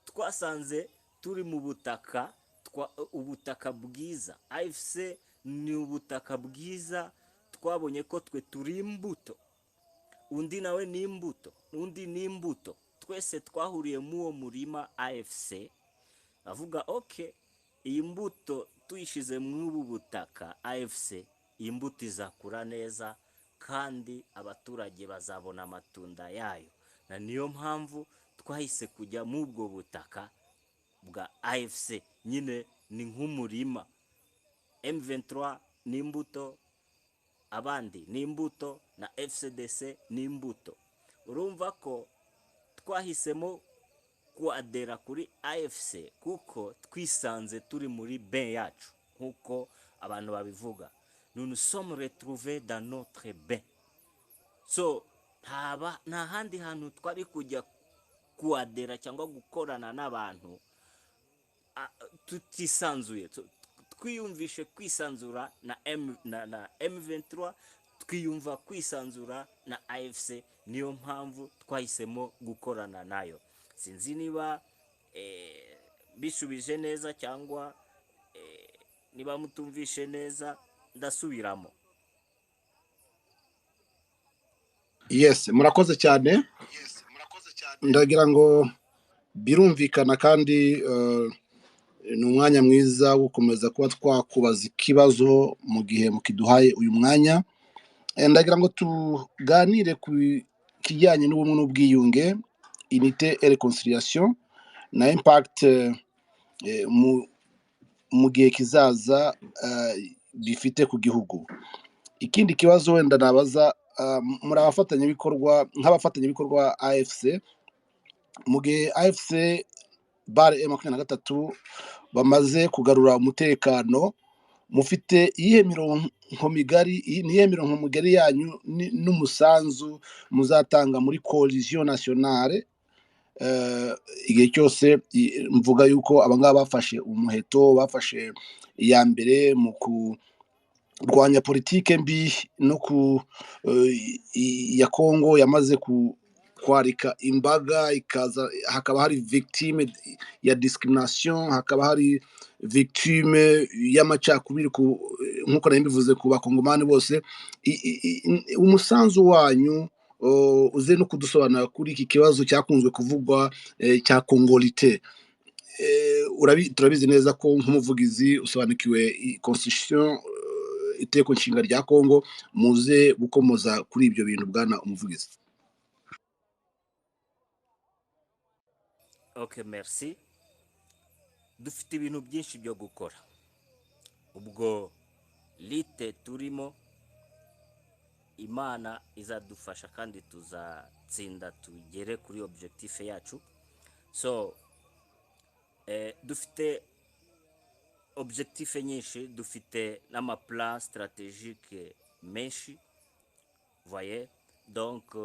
twasanze turi mu butaka ubutaka bwiza. AFC ni ubutaka bwiza, twabonye ko twe turi imbuto, undi nawe ni imbuto, undi ni imbuto, twese twahuriye mu uwo murima AFC. Avuga okay, iyi mbuto tuyishize mu ubu butaka AFC, imbuto izakura neza kandi abaturage bazabona amatunda yayo. Na niyo mpamvu twahise kujya mu ubwo butaka bwa AFC. Nyine ni nk'umurima. M23 ni imbuto, abandi ni imbuto, na FCDC ni imbuto. Urumva ko twahisemo kuadera kuri AFC kuko twisanze turi muri ben yacu, nkuko abantu babivuga. nous nous sommes retrouvés dans notre bain. So nta handi hantu twari kujya kuadera cyangwa gukorana n'abantu tutisanzuye, twiyumvishe kwisanzura na M23, twiyumva kwisanzura na AFC. Niyo mpamvu twahisemo gukorana nayo. Sinzi niba bishubije neza cyangwa niba mutumvishe neza, ndasubiramo. Yes, murakoze cyane. Ndagira ngo birumvikana kandi ni umwanya mwiza wo gukomeza kuba twakubaza ikibazo mu gihe mukiduhaye uyu mwanya. Ndagira ngo tuganire ku kijyanye n'ubumwe n'ubwiyunge, unité et réconciliation, na impact mu gihe kizaza bifite ku gihugu. Ikindi kibazo wenda nabaza, muri abafatanyabikorwa nk'abafatanyabikorwa AFC, mu gihe AFC bare M23 bamaze kugarura umutekano, mufite iyihe mirongo migari yanyu n'umusanzu muzatanga muri coalition nationale igihe cyose mvuga yuko abangaba bafashe umuheto, bafashe iya mbere mu kurwanya politike mbi no ya Kongo yamaze kwarika imbaga, ikaza hakaba hari victime ya discrimination, hakaba hari victime y'amacakubiri nk'uko nabivuze ku bakongomani bose. Umusanzu wanyu uze no kudusobanura kuri iki kibazo cyakunzwe kuvugwa cya Congolite. Turabizi neza ko nk'umuvugizi usobanukiwe constitution, iteko nshinga rya Kongo, muze gukomoza kuri ibyo bintu bwana umuvugizi. Okay, merci. Dufite ibintu byinshi byo gukora. Ubwo lite turimo, Imana izadufasha kandi tuzatsinda tugere kuri objectif yacu. So dufite objectif nyinshi, dufite n'amaplan stratégique menshi. Voyez, donc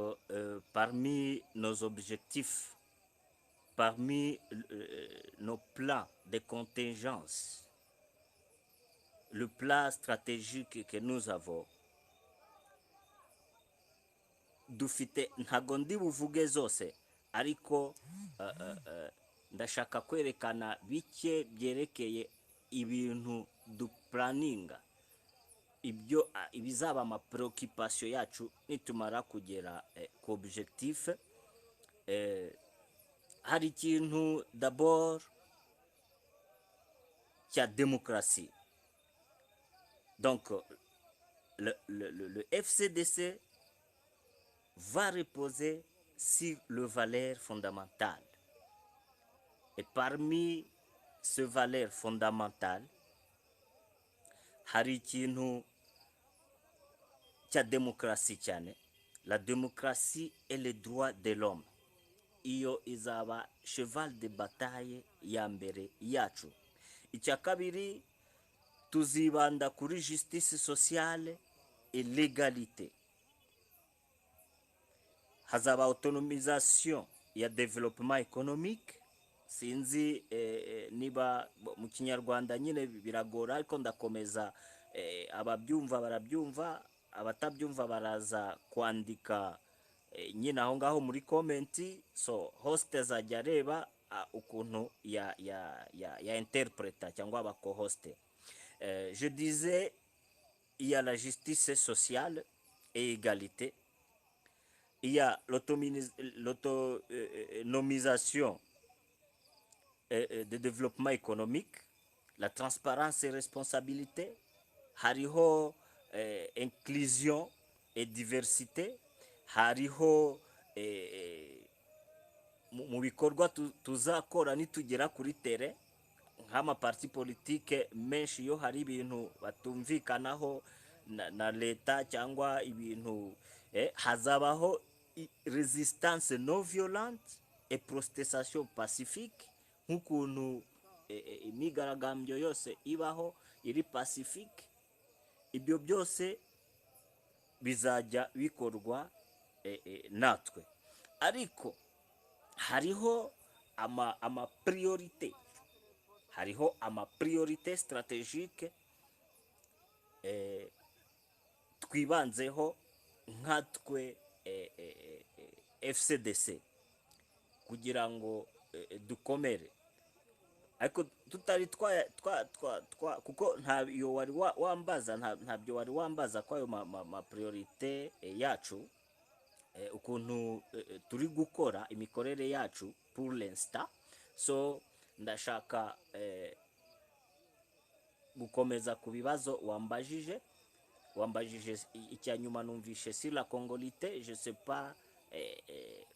parmi nos objectifs, parmi nos plans de contingence, le plan stratégique que nous avons, dufite ntago ndi buvuge zose, ariko ndashaka kwerekana bike byerekeye ibintu duplaninga, ibyo ibizaba ama preoccupation yacu nitumara kugera ku objectif. Hari ikintu d'abord cya démocratie. Donc le FCDC va reposer sur le valeur fondamentale. Et parmi ces valeurs fondamentales, hari ikintu cya démocratie cyane. La démocratie et les droits de l'homme. Iyo izaba cheval de bataille ya mbere yacu. Icya kabiri, tuzibanda kuri justice sociale et l'égalité. Hazaba autonomisation ya développement économique. Sinzi niba mu Kinyarwanda nyine biragora, ariko ndakomeza, ababyumva barabyumva, abatabyumva baraza kwandika nyine aho ngaho muri komenti. So host azajya areba ukuntu ya interpreta cyangwa abakohoste. Je disais, il y a la justice sociale et égalité. Il y a l'autonomisation de développement économique, la transparence et responsabilité, hariho inclusion et diversité, hariho mu bikorwa tuzakora nitugera kuri tere nk'amaparti politike menshi, yo hari ibintu batumvikanaho na leta cyangwa ibintu, hazabaho resistance non violente et protestation pacifique, nk'ukuntu imyigaragambyo yose ibaho iri pacifique. ibyo byose bizajya bikorwa natwe, ariko hariho ama priorite, hariho ama priorite strategique twibanzeho nkatwe FCDC kugira ngo dukomere, ariko tutari kuko ntabyo wari wambaza, ntabyo wari wambaza ko ayo ma priorite yacu ukuntu turi gukora imikorere yacu pour l'instant. So ndashaka gukomeza ku bibazo wambajije icya nyuma numvishe sur la congolite, je sais pas,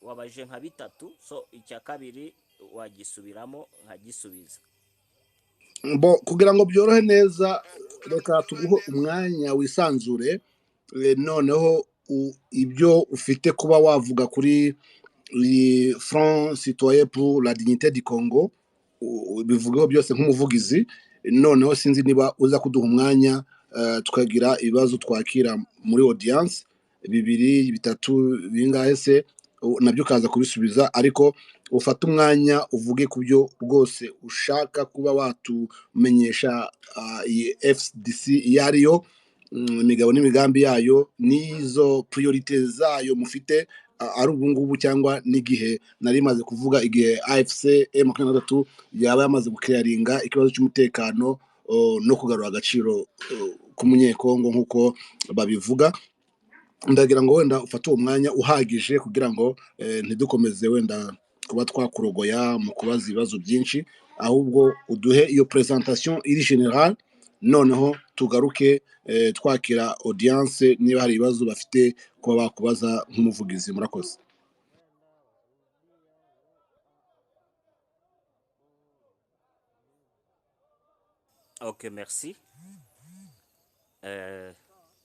wabajije nka bitatu, so icya kabiri wagisubiramo nkagisubiza. Bo kugira ngo byorohe neza reka tuguhe umwanya wisanzure, noneho ibyo ufite kuba wavuga kuri Front Citoyen pour la Dignité du Congo bivugaho byose nk'umuvugizi, noneho sinzi niba uza kuduha umwanya tukagira ibibazo twakira muri audience, 2 3 bingahe se nabyo ukaza kubisubiza, ariko ufata umwanya uvuge ku byo rwose ushaka kuba watumenyesha iyi FCDC iyo ariyo, imigabo n'imigambi yayo n'izo priorite zayo mufite ari ubu ngubu cyangwa n'igihe nari imaze kuvuga, igihe AFC M23 yaba yamaze gukiraringa ikibazo cy'umutekano no kugarura agaciro k'umunyekongo nk'uko babivuga. Ndagira ngo wenda ufate uwo mwanya uhagije kugira ngo ntidukomeze wenda kuba twakurogoya mu kubaza ibibazo byinshi, ahubwo uduhe iyo presentation iri general, noneho tugaruke twakira audience niba hari ibibazo bafite kuba bakubaza nk'umuvugizi. Murakoze. Ok, merci.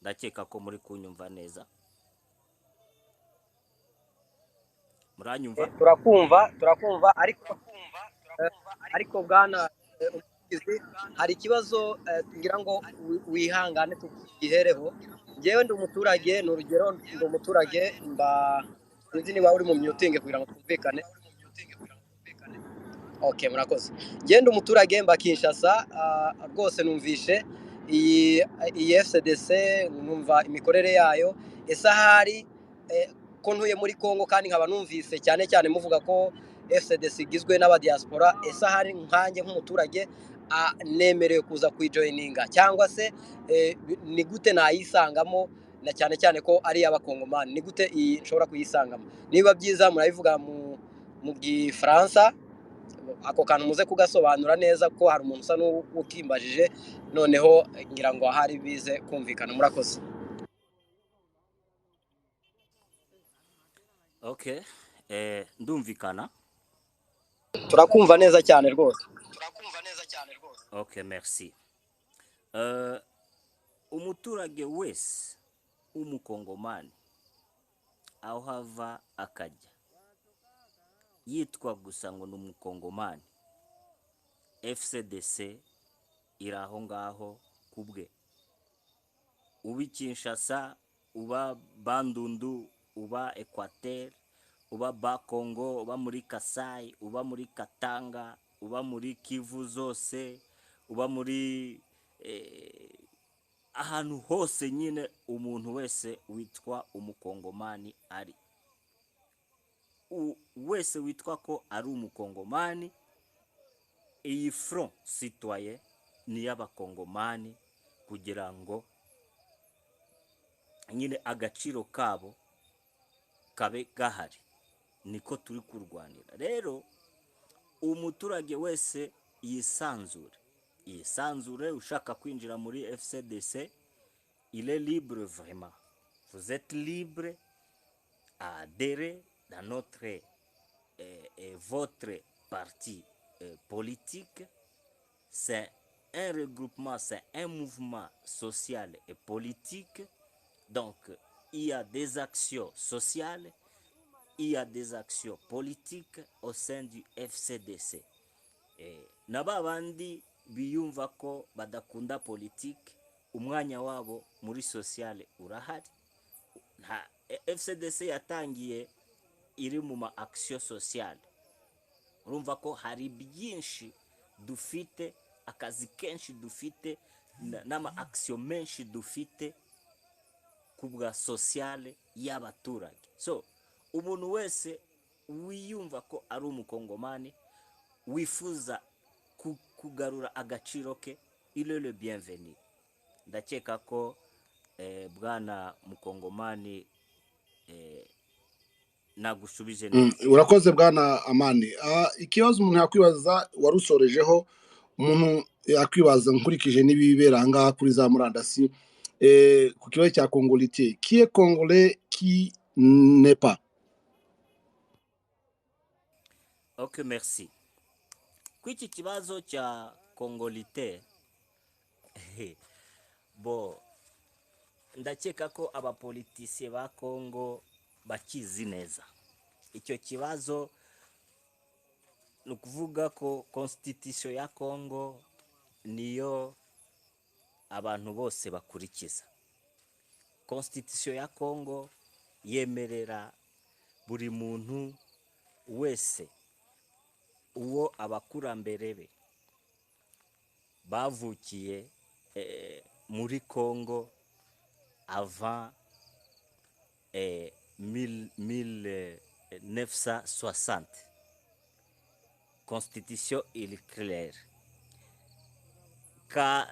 Ndakeka ko muri kunyumva neza. Muranyumva? turakumva ariko bwana umuvugizi, hari ikibazo ngira ngo wihangane tugihereho. Njyewe ndi umuturage, ni urugero, ndi umuturage, sinzi niba uri mu myutinge kugira ngo twumvikane. Ok, murakoze. Njyewe ndi umuturage mba Kinshasa, rwose numvishe iyi FCDC, numva imikorere yayo. Ese ahari ko ntuye muri Congo kandi nkaba numvise cyane cyane muvuga ko FCDC igizwe n'abadiaspora, ese ahari nkanjye nk'umuturage nemerewe kuza kuyijoininga, cyangwa se ni gute nayisangamo, na cyane cyane ko ari y'abakongomani, ni gute nshobora kuyisangamo? Niba byiza murabivuga mu Gifaransa, ako kantu muze kugasobanura neza ko hari umuntu usa n'ukimbajije, noneho ngira ngo ahari bize kumvikana. Murakoze. Ok, ndumvikana. Turakumva neza cyane rwose. Ok, merci. Umuturage wese w'umukongomani aho hava akajya yitwa gusa ngo ni umukongomani, FCDC iri aho ngaho kubwe. Uba Kinshasa, uba Bandundu, uba Equateur, uba Bakongo, uba muri Kasai, uba muri Katanga, uba muri Kivu zose, uba muri ahantu hose nyine umuntu wese witwa umukongomani ari. Wese witwa ko ari umukongomani, iyi Front Citoyen ni y'abakongomani, kugira ngo nyine agaciro kabo kabe gahari, niko turi kurwanira. Rero umuturage wese yisanzure ushaka kwinjira muri FCDC, il est libre vraiment. Vous êtes libre à adhérer dans notre votre parti politique. C'est un regroupement, c'est un mouvement social et politique. Donc, il y a des actions sociales, il y a des actions politiques au sein du FCDC. Naba bandi biyumva ko badakunda politique, umwanya wabo muri sociale urahari. nta FCDC yatangiye iri mu ma action sociale. Urumva ko hari byinshi dufite, akazi kenshi dufite, n'ama action menshi dufite ku bwa sociale y'abaturage. So umuntu wese wiyumva ko ari umukongomani wifuza kugarura agaciro ke, il est le bienvenu. Ndakeka ko bwana mukongomani nagushubije neza. urakoze bwana Amani. Ikibazo umuntu yakwibaza warusorejeho, umuntu yakwibaza nkurikije n'ibibera ahangaha kuri za murandasi ku kibazo cya Congolité, qui est congolais, qui n'est pas? Ok, merci. Kw'iki kibazo cya Congolité, bo ndakeka ko abapolitisiye ba Congo bakizi neza icyo kibazo. Ni ukuvuga ko constitution ya Congo niyo abantu bose bakurikiza. Constitution ya Congo yemerera buri muntu wese uwo abakurambere be bavukiye muri Congo avant 1960. Constitution il claire. Ka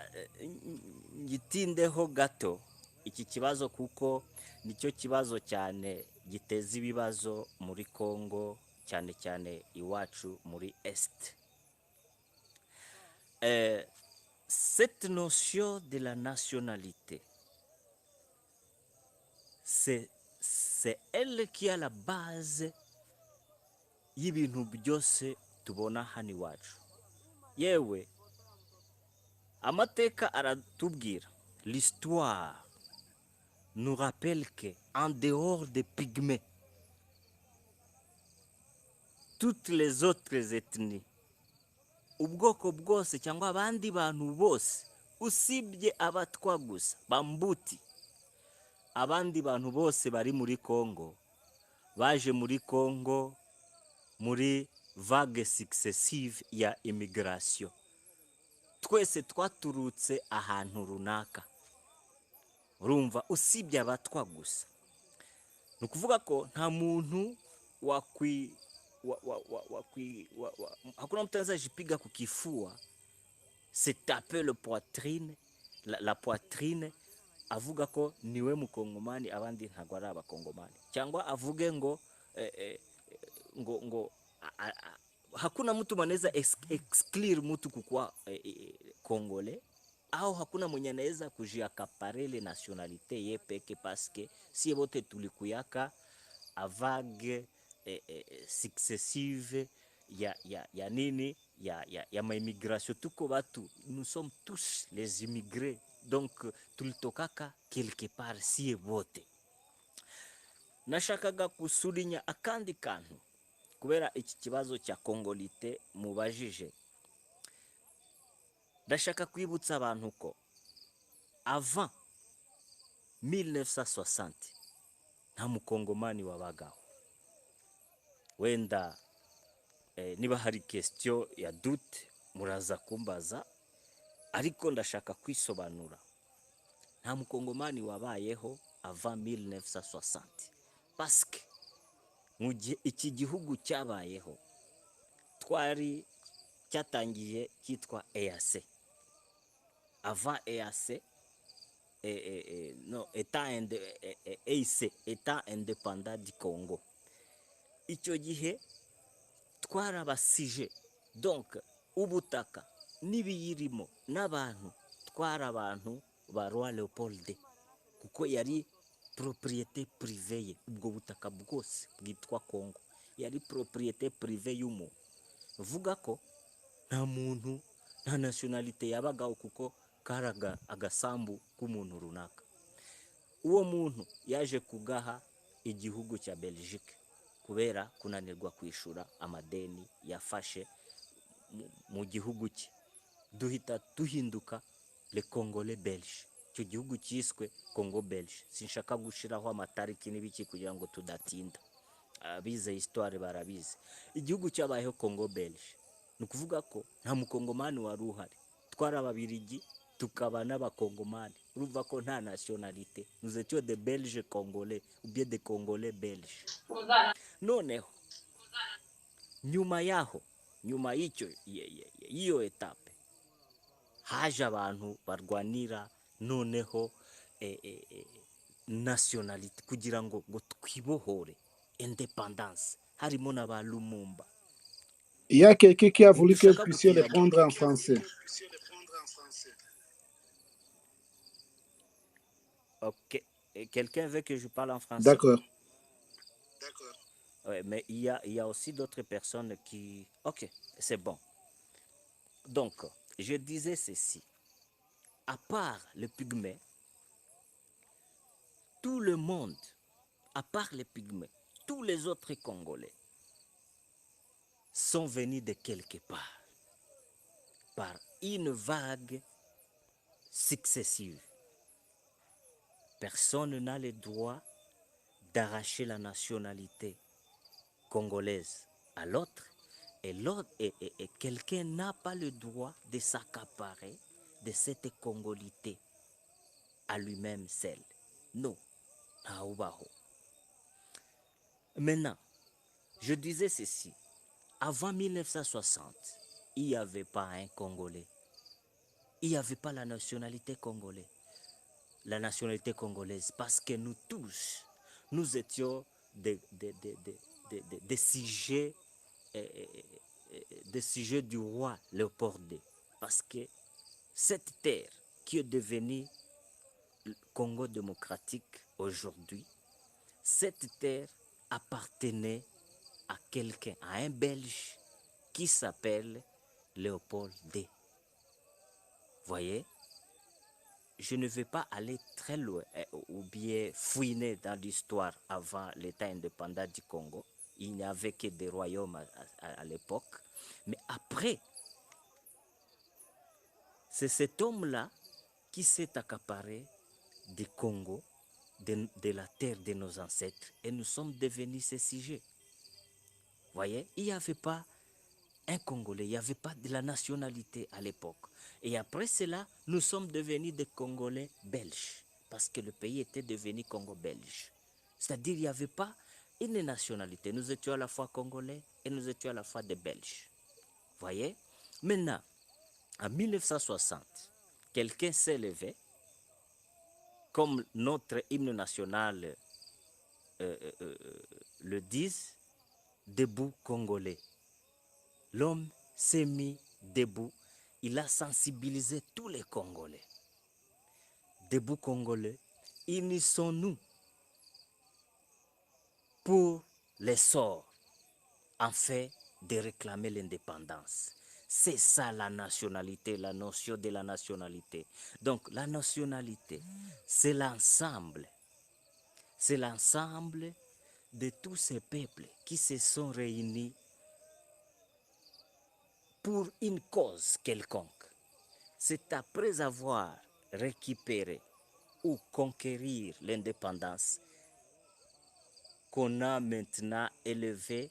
ngitindeho gato iki kibazo kuko nicyo kibazo cyane giteza ibibazo muri Congo, cyane cyane iwacu muri Est. Cette notion de la nationalité, c'est elle qui a la base y'ibintu byose tubona hano iwacu. Yewe amateka aratubwira, l'histoire nous rappelle que en dehors des Pygmées, toutes les autres ethnies, ubwoko bwose cyangwa abandi bantu bose usibye abatwa gusa bambuti, abandi bantu bose bari muri Congo baje muri Congo muri vague successive ya immigration. Twese twaturutse ahantu runaka, urumva, usibye abatwa gusa. Ni ukuvuga ko nta muntu hakuna mtu anaweza jipiga kukifua, se taper le poitrine, la poitrine, avuga ko niwe mukongomani abandi ntabwo ari abakongomani, cyangwa avuge ngo hakuna mtu manaweza exclure mtu kukua Congolais, au hakuna mwenye anaweza kujiakapare le nationalité ye peke, paske si bote tulikuyaka a vague successive ya nini ya maimmigration. Tuko batu, nous sommes tous les immigrés, donc tulitokaka quelque part si bote. Nashakaga kusulinya akandi kantu kubera iki kibazo cya Congolité mubajije. Ndashaka kwibutsa abantu ko avant 1960 nta mukongomani wabagaho. Wenda niba hari question ya doute muraza kumbaza, ariko ndashaka kwisobanura. Nta mukongomani wabayeho avant 1960, parce que iki gihugu cyabayeho twari cyatangiye kitwa EAC. Avant EAC, no, État indépendant du Congo. Icyo gihe twarabasije, donc ubutaka n'ibiyirimo n'abantu twara abantu ba Roi Leopold, kuko yari propriété privée ye. Ubwo butaka bwose bwitwa Congo yari propriété privée y'umuntu. Vuga ko nta muntu, nta nationalité yabagaho, kuko karaga agasambu k'umuntu runaka. Uwo muntu yaje kugaha igihugu cya Belgique kubera kunanirwa kwishura amadeni yafashe mu gihugu cye. Duhita duhinduka le Congolais belge. icyo gihugu cyiswe congo belge. Sinshaka gushiraho amatariki n'ibiki kugira ngo tudatinda, abize histoire barabizi. Igihugu cyabayeho congo belge, ni ukuvuga ko nta mukongomani wari uhari, twari ababirigi tukaba n'abakongomani. Urumva ko nta nationalité, nous étions des belges congolais ou bien des congolais belges. Noneho nyuma yaho, nyuma y'iyo etape haje abantu barwanira noneho nationalité kugira ngo twibohore indépendance, harimo na ba Lumumba. Il y a quelqu'un qui a voulu que vous Ntidushaka puissiez gutinda répondre en français. Ok. Et quelqu'un veut que je parle en français? D'accord. Ouais, mais il y a aussi d'autres personnes qui... Ok, c'est bon. Donc, je disais ceci. À part les pygmées, tout le monde, à part les pygmées, tous les autres Congolais sont venus de quelque part, par une vague successive. Personne n'a le droit d'arracher la nationalité congolaise à l'autre, et quelqu'un n'a pas le droit de s'accaparer de cette congolité à lui-même seul. Non. Maintenant, je disais ceci. Avant 1960, il n'y avait pas un Congolais. Il n'y avait pas la nationalité congolaise. La nationalité congolaise, parce que nous tous, nous étions des sujets, des sujets du roi Léopold II. Parce que cette terre qui est devenue le Congo démocratique aujourd'hui, cette terre appartenait à quelqu'un, à un Belge qui s'appelle Léopold II. Voyez? Je ne vais pas aller très loin ou bien fouiner dans l'histoire avant l'État indépendant du Congo. Il n'y avait que des royaumes à l'époque. Mais après, c'est cet homme-là qui s'est accaparé du Congo, de la terre de nos ancêtres, et nous sommes devenus ces sujets. Voyez, il n'y avait pas un Congolais, il n'y avait pas de la nationalité à l'époque. Et après cela, nous sommes devenus des Congolais belges, parce que le pays était devenu Congo belge. C'est-à-dire qu'il n'y avait pas une nationalité. Nous étions à la fois Congolais et nous étions à la fois des Belges. Voyez? Maintenant, en 1960, quelqu'un s'est levé, comme notre hymne national le disent, debout Congolais. L'homme s'est mis debout, il a sensibilisé tous les Congolais. Debout Congolais, unissons-nous pour l'essor, en fait, de réclamer l'indépendance. C'est ça la nationalité, la notion de la nationalité. Donc la nationalité, c'est l'ensemble de tous ces peuples qui se sont réunis pour une cause quelconque. C'est après avoir récupéré ou conquérir l'indépendance qu'on a maintenant élevé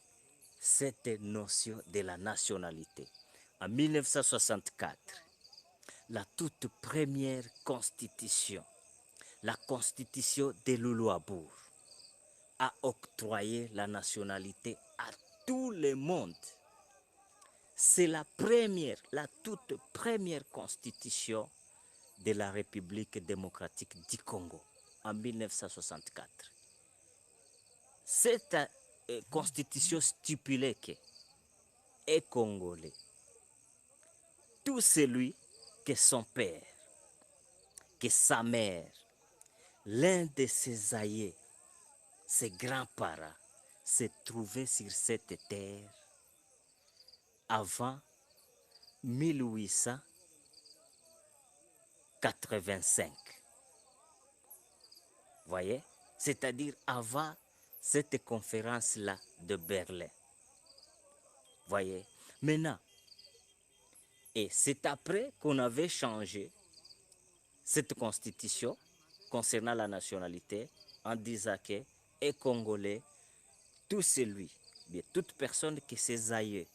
cette notion de la nationalité. En 1964, la toute première constitution, la constitution de Loulouabour, a octroyé la nationalité à tout le monde. C'est la toute première constitution de la République démocratique du Congo en 1964. Cette constitution stipulait que est congolais tout celui que son père, que sa mère, l'un de ses aïeux, ses grands-parents se trouvaient sur cette terre avant 1885. Voyez? C'est-à-dire avant cette conférence-là de Berlin. Voyez? Maintenant, et c'est après qu'on avait changé cette constitution concernant la nationalité en disant que est congolais tout celui, bien toute personne que ses aïeux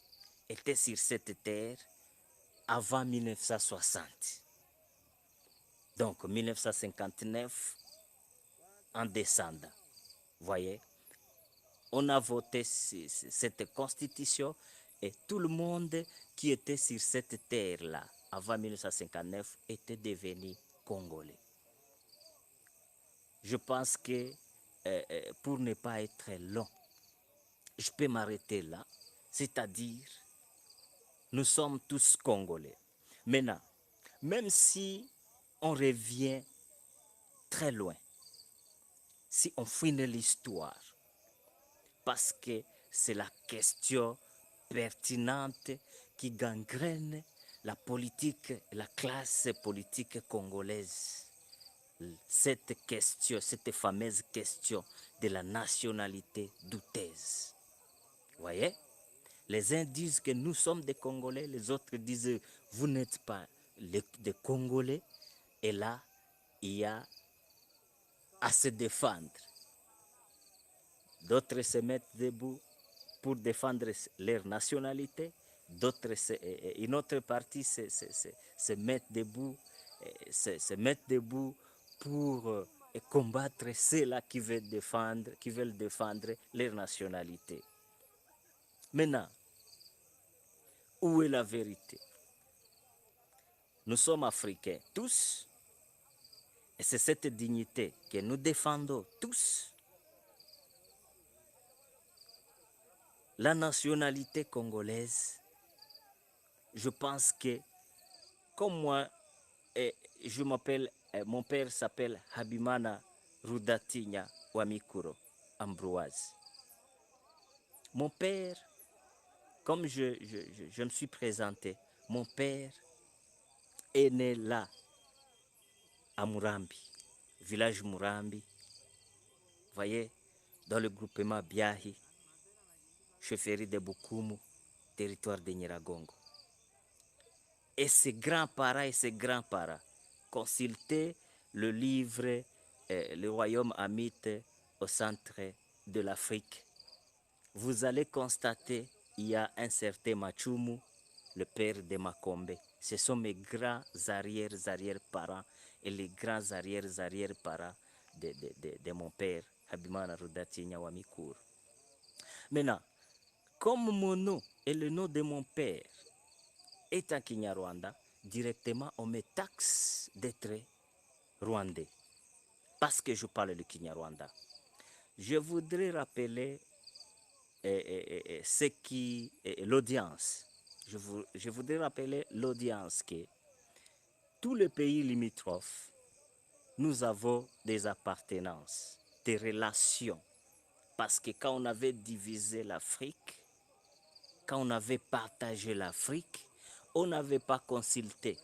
étaient sur cette terre avant 1960. Donc 1959 en descendant. Voyez, on a voté cette constitution et tout le monde qui était sur cette terre-là avant 1959 était devenu congolais. Je pense que pour ne pas être long, je peux m'arrêter là, c'est-à-dire nous sommes tous congolais. Maintenant, même si on revient très loin, si on finit l'histoire, parce que c'est la question pertinente qui gangrène la politique, la classe politique congolaise. Cette question, cette fameuse question de la nationalité douteuse. Vous voyez? Les uns disent que nous sommes des Congolais, les autres disent vous n'êtes pas des Congolais. Et là, il y a à se défendre. D'autres se mettent debout pour défendre leur nationalité, d'autres, une autre partie se mettent debout, pour combattre ceux-là qui veulent défendre leur nationalité. Maintenant, où est la vérité? Nous sommes africains tous, et c'est cette dignité que nous défendons tous. La nationalité congolaise, je pense que, comme moi, je m'appelle, mon père s'appelle Habimana Rudatinya Wamikuro Ambroise. Mon père, comme je me suis présenté, mon père est né là, à Murambi, village Murambi, voyez, dans le groupement Biahi, chefferie de Bukumu, territoire de Nyiragongo. Et ses grands-parents consultaient le livre Le Royaume Hamite au centre de l'Afrique. Vous allez constater il y a un certain Machumu, le père de Makombe. Ce sont mes grands arrière-parents et les grands arrière-parents de mon père, Habimana Rudatinya Wamikuro. Maintenant, comme mon nom et le nom de mon père est un Kinyarwanda, directement on me taxe d'être rwandais parce que je parle le Kinyarwanda. Je voudrais rappeler l'audience. Je voudrais rappeler l'audience que tous les pays limitrophes, nous avons des appartenances, des relations. Parce que quand on avait divisé l'Afrique, quand on avait partagé l'Afrique, on n'avait pas consulté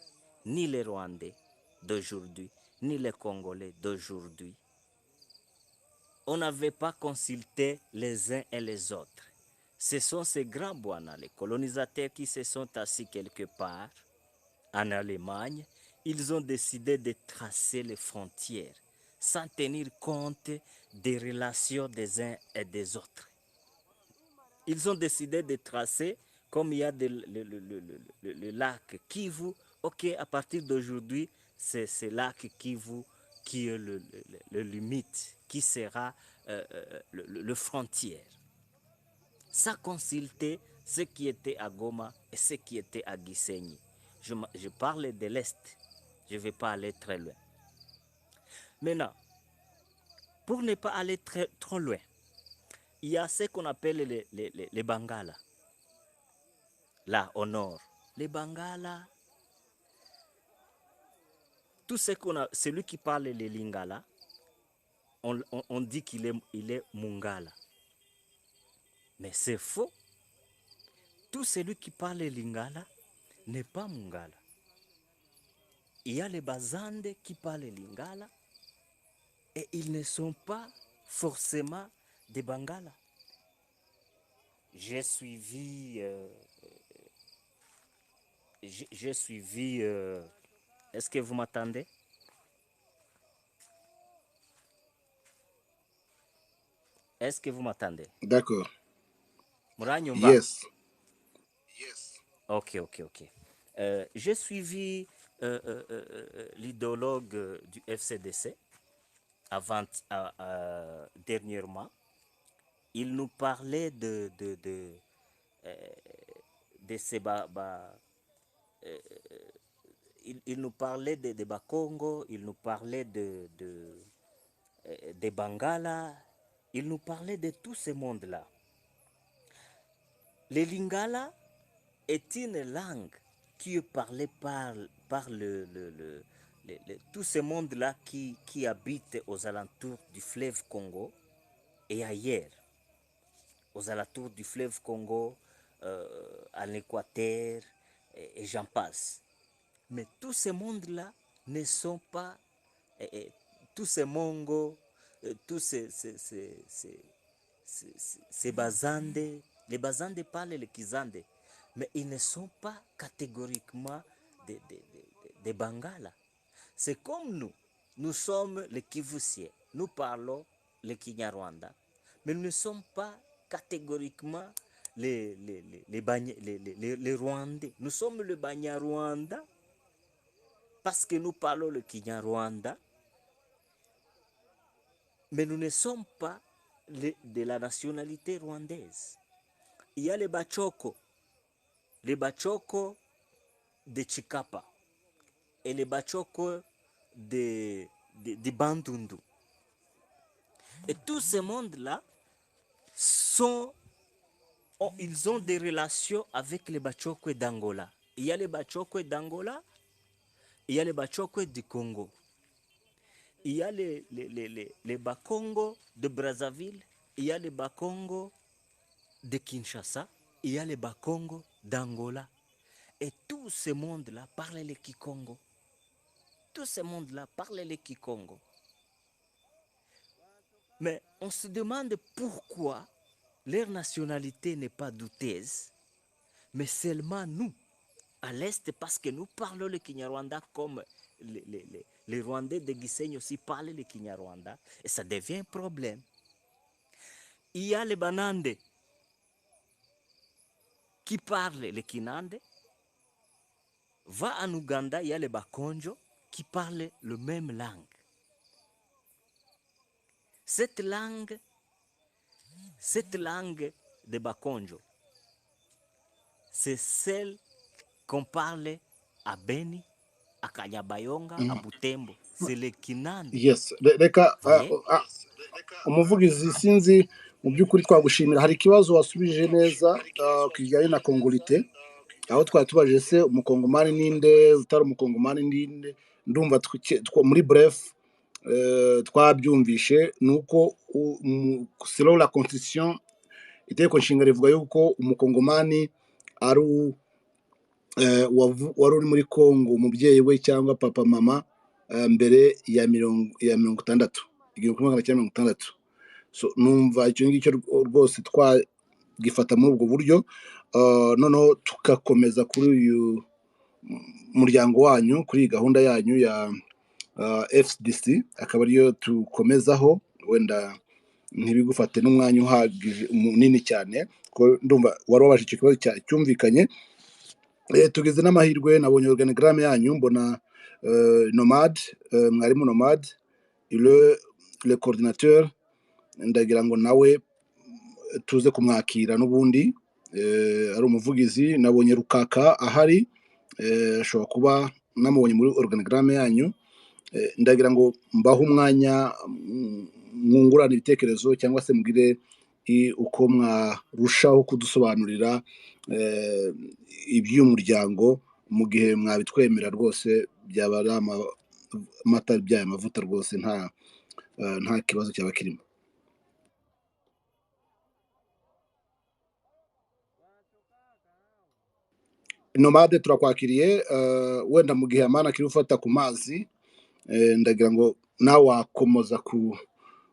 ni les Rwandais d'aujourd'hui, ni les Congolais d'aujourd'hui. On n'avait pas consulté les uns et les autres. Ce sont ces grands boinas, les colonisateurs qui se sont assis quelque part en Allemagne. Ils ont décidé de tracer les frontières sans tenir compte des relations des uns et des autres. Ils ont décidé de tracer, comme il y a le lac Kivu, ok, à partir d'aujourd'hui, c'est ce lac Kivu qui est le limite, qui sera le frontière. Sans consulter ce qui était à Goma et ce qui était à Gisenyi. Je parle de l'Est, je ne vais pas aller très loin. Maintenant, pour ne pas aller trop loin, il y a ce qu'on appelle les Bangala, là au nord. Les Bangala, tout ce qu'on a, celui qui parle les Lingala, on dit qu'il est Mungala. Mais c'est faux. Tout celui qui parle Lingala n'est pas Mungala. Il y a les Bazande qui parlent Lingala et ils ne sont pas forcément des Bangala. J'ai suivi, est-ce que vous m'attendez? Est-ce que vous m'entendez? D'accord. Muranyumva? Yes. Ok. J'ai suivi l'idéologue du FCDC dernièrement. Il nous parlait de ces il nous parlait de Bakongo, il nous parlait de Bangala, il nous parlait de tous ces mondes-là. Le Lingala est une langue qui est parlée par tous ces mondes-là qui habitent aux alentours du fleuve Congo et ailleurs. Aux alentours du fleuve Congo, à l'Équateur, et j'en passe. Mais tous ces mondes-là ne sont pas, tous ces Mongos, tous ces Bazandés, les Bazandés parlent le Kizande, mais ils ne sont pas catégoriquement des Bangala. C'est comme nous sommes les Kivussiens, nous parlons le Kinyarwanda, mais nous ne sommes pas catégoriquement les Rwandais. Nous sommes le Banyarwanda parce que nous parlons le Kinyarwanda, mais nous ne sommes pas de la nationalité rwandaise. Il y a les Bachoko de Chikapa et les Bachoko de Bandundu. Et tous ces mondes-là ils ont des relations avec les Bachoko d'Angola. Il y a les Bachoko d'Angola, il y a les Bachoko du Congo. Il y a les Bakongo de Brazzaville, il y a les Bakongo de Kinshasa, il y a les Bakongo d'Angola. Et tous ces mondes-là parlent le Kikongo. Tous ces mondes-là parlent le Kikongo. Mais on se demande pourquoi leur nationalité n'est pas douteuse, mais seulement nous, à l'Est, parce que nous parlons le Kinyarwanda comme les Rwandais de Gisenyi aussi parlent le Kinyarwanda, et ça devient un problème. Il y a les Banande qui parlent le Kinande. Va en Ouganda, il y a les Bakonjo qui parlent la même langue. Cette langue de Bakonjo, c'est celle qu'on parle à Beni, à Kanyabayonga, à Butembo. C'est le Kinande. Yes. Reka umuvugizi sinzi mu by'ukuri twagushimira. Hari ikibazo wasubije neza kijyanye na Kongolite, aho twari tubaje se umukongomani ninde, utari umukongomani ninde. Ndumva muri bref twabyumvishe nuko selon la constitution itegeko nshinga rivuga yuko umukongomani ari wari uri muri Congo, umubyeyi we cyangwa papa mama mbere ya 1960, 1960. So numva icyo ngicyo rwose twagifata muri ubwo buryo. Noneho tugakomeza kuri uyu muryango wanyu, kuri gahunda yanyu ya FCDC, akaba ariyo tukomezaho. Wenda ntibigufate n'umwanya uhagije munini cyane, ko ndumva wari wabaje icyo kibazo cyumvikanye. Tugeze n'amahirwe, nabonye organigramme yanyu, mbona Nomade, mwarimu Nomade, le coordinateur, ndagira ngo nawe tuze kumwakira n'ubundi. Ari umuvugizi. Nabonye Rukaka ahari, ashobora kuba namubonye muri organigramme yanyu. Ndagira ngo mbahe umwanya mwungurana ibitekerezo cyangwa se mugire uko mwarushaho kudusobanurira iby'uyu muryango. Mu gihe mwabitwemera rwose byaba ari amata byaye amavuta rwose, nta kibazo cyaba kirimo. Nomade turakwakiriye. Wenda mu gihe amana kiri ufata ku mazi, ndagira ngo nawe wakomoza ku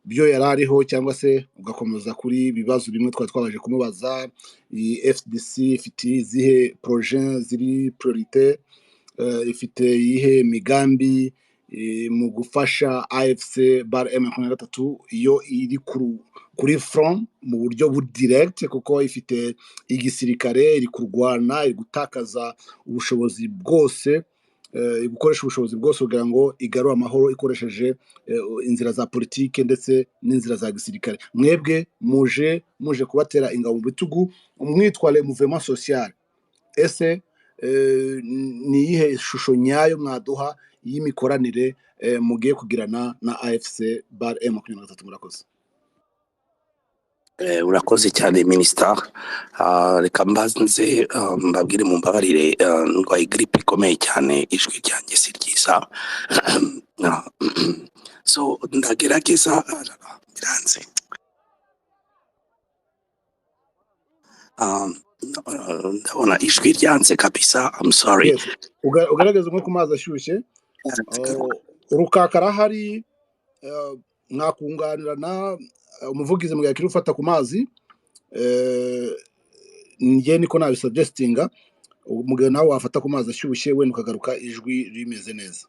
byo yari ariho, cyangwa se ugakomeza kuri ibibazo bimwe twari twabaje kumubaza. Iyi FDC ifite izihe projet ziri priorite, ifite iyihe migambi mu gufasha AFC bar M23 iyo iri ku kuri front mu buryo direct kuko ifite igisirikare iri kurwana iri gutakaza ubushobozi bwose gukoresha ubushobozi bwose kugira ngo igarure amahoro ikoresheje inzira za politike ndetse n'inzira za gisirikare mwebwe muje kubatera ingabo mu bitugu umwitware mouvement social ese ni iyihe shusho nyayo mwaduha y'imikoranire mugiye kugirana na AFC bar M23 murakoze urakoze cyane minister reka mbanze mbabwire mu mbabarire ndwaye grippe ikomeye cyane ijwi ryanjye si ryiza so ndagerageza biranze ndabona ijwi ryanze kabisa I'm sorry yes ugaragaza nko ku mazi ashyushye urukakara hari mwakunganirana umuvugizi mu yakiri ufata ku mazi ngiye niko nabisuggestinga umugabo nawe wafata ku mazi ashyushye we ukagaruka ijwi rimeze neza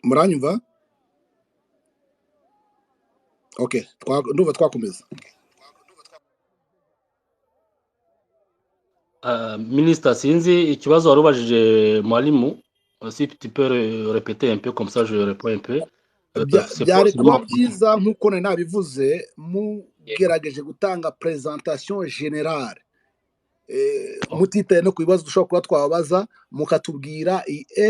muranyumva okay ndumva twakomeza Ministre sinzi ikibazo warubajije mwalimu si tu peux répéter un peu comme ça je réponds un peu byari kuba byiza nkuko nabivuze mugerageje gutanga présentation générale mutitaye no kubibazo dushobora kuba twababaza mukatubwira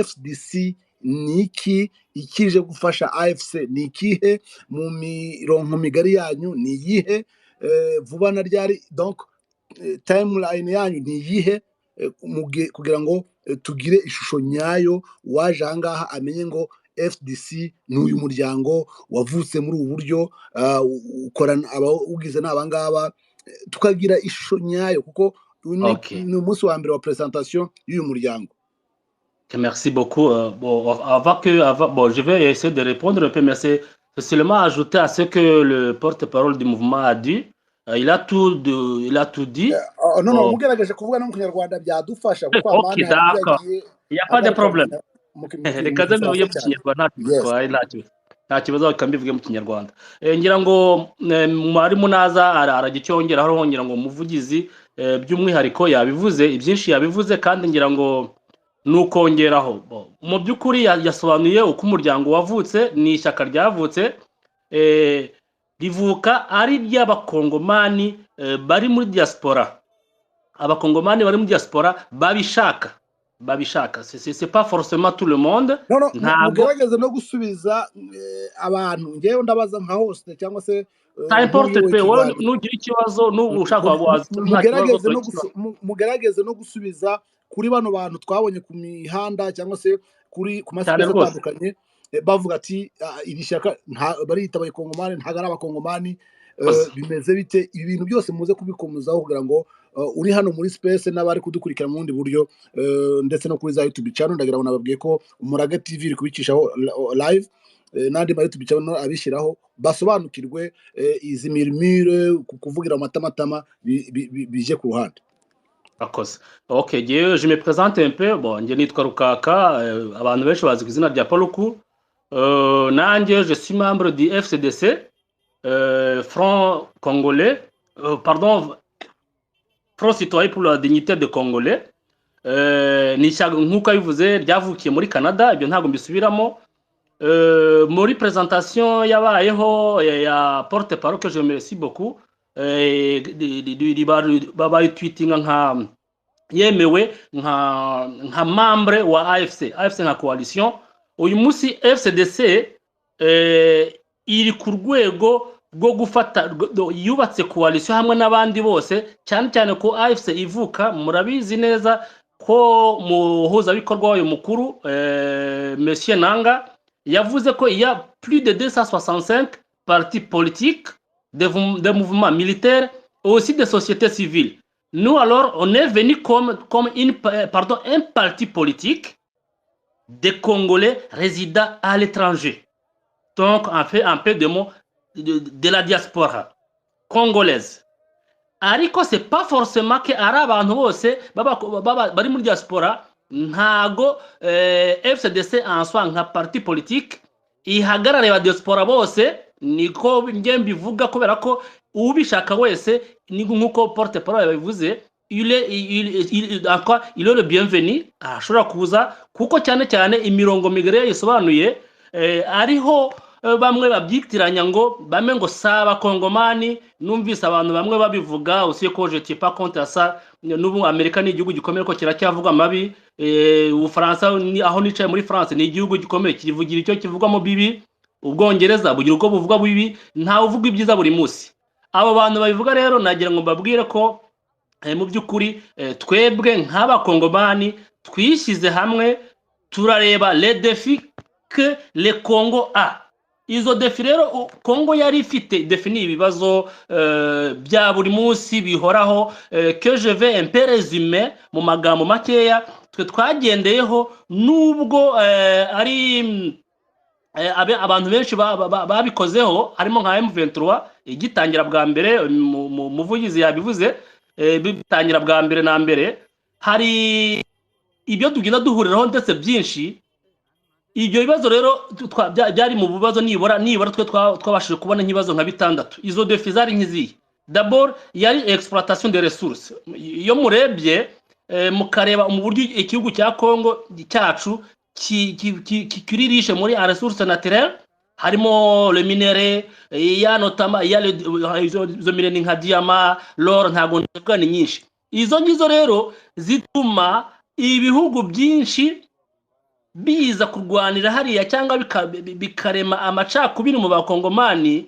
FDC niki ikije gufasha AFC nikihe mu mirongo migari yanyu ni yihe vuba na ryari donc timeline yanyu ni yihe kugira ngo tugire ishusho nyayo waje ahangaha amenye ngo FDC n'uyu muryango wavutse muri ubu buryo ukorana ugize n'abangaba tukagira ishusho nyayo kuko ni umunsi wa mbere wa présentation y'uyu muryango. Merci beaucoup. Bon, je vais essayer de répondre un peu, mais c'est seulement ajouter à ce que le porte-parole du mouvement a dit. Il a tout dit. Non, mugerageje kuvuga no mu Kinyarwanda byadufasha kuko amana yagiye. Il y a pas de problème. Reka ze mu Kinyarwanda nta kibazo bakambivuge mu Kinyarwanda. Ngira ngo mwari munaza aragicyongera hongera ngo umuvugizi by'umwihariko yabivuze ibyinshi yabivuze kandi ngira ngo nukongeraho mu byukuri yasobanuye uko umuryango wavutse ni ishyaka ryavutse rivuka ari ry'abakongomani bari muri diaspora abakongomani bari muri diaspora babishaka c'est pas forcément tout le monde mugerageze no gusubiza abantu ngewe ndabaza nka host cyangwa se ça importe pe nugira ikibazo nushaka wabaza mugerageze no gusubiza kuri bano bantu twabonye ku mihanda cyangwa se kuri ku masipesi atandukanye bavuga ati iri shyaka barita abakongomani ntago ari abakongomani bimeze bite ibi bintu byose muze kubikomuzaho kugira ngo uri hano muri space n'abari kudukurikira mu bundi buryo ndetse no kuri za YouTube channel ndagira ngo nababwiye ko Umurage TV iri kubicishaho live nandi ma YouTube channel abishyiraho basobanukirwe izi mirmire kuvugira amatamatama bije ku ruhande. Ok, je me présente un peu. Bon, je nitwa Rukaka, abantu benshi bazi ku izina rya Paluku. Nanjye je suis membre du FCDC, Front Congolais, pardon, Front Citoyen pour la Dignité des Congolais. Ni ishyaka nk'uko bivuze ryavukiye muri Canada, ibyo ntabwo mbisubiramo. Muri présentation yabayeho ya porte-parole que je remercie beaucoup. Babaye tweetinga nka yemewe nka membre wa AFC nka coalition uyu munsi FCDC iri ku rwego rwo gufata yubatse coalition hamwe n'abandi bose cyane cyane ko AFC ivuka murabizi neza ko muhuza bikorwa wayo mukuru Monsieur Nanga yavuze ko il y a plus de 265 partis politiques des mouvements militaires et aussi des sociétés civiles. Nous, alors, on est venu comme un parti politique des Congolais résidant à l'étranger. Donc, on fait un peu de la diaspora congolaise. Ariko, ce n'est pas forcément que Arab en bari muri diaspora ntago FCDC en soi nka parti politique ihagarare ba diaspora bose, niko nge mbivuga, kubera ko ubishaka wese ni nkuko porte parole yabivuze, il est le bienvenu, ashobora kuza, kuko cyane cyane imirongo migari yisobanuye ariho bamwe babyitiranya ngo bame ngo saba kongomani. Numvise abantu bamwe babivuga aussi ko je tiens pas contre ça, n'ubu Amerika ni igihugu gikomeye ko kiracyavuga mabi, Ubufaransa aho nicaye muri France ni igihugu gikomeye kivugira icyo kivugamo bibi, Ubwongereza bugira uko buvuga bibi, nta uvuga ibyiza buri munsi. Abo bantu babivuga rero nagira ngo mbabwire ko mu by'ukuri twebwe nk'abakongomani twishyize hamwe turareba les défis que le Congo a. Izo defi rero Congo yari ifite defini ibibazo bya buri munsi bihoraho, que je vais un peu résumer mu magambo makeya twe twagendeyeho, nubwo ari abantu benshi babikozeho, harimo nka M23 igitangira bwa mbere, muvugizi yabivuze, bitangira bwa mbere na mbere, hari ibyo tugenda duhuriraho ndetse byinshi. Ibyo bibazo rero byari mu bibazo nibura twe twabashije kubona nk'ibibazo nka bitandatu. Izo defi zari nk'izihe? D'abord yari exploitation des ressources. Iyo murebye mukareba mu buryo igihugu cya Congo cyacu kiri riche muri ressources naturelles, harimo le minerai, ya notamment ya izo minerai nka diamant, l'or, ntago ndavuga ni nyinshi. Izo ngizo rero zituma ibihugu byinshi biza kurwanira hariya cyangwa bikarema amacakubiri mu bakongomani.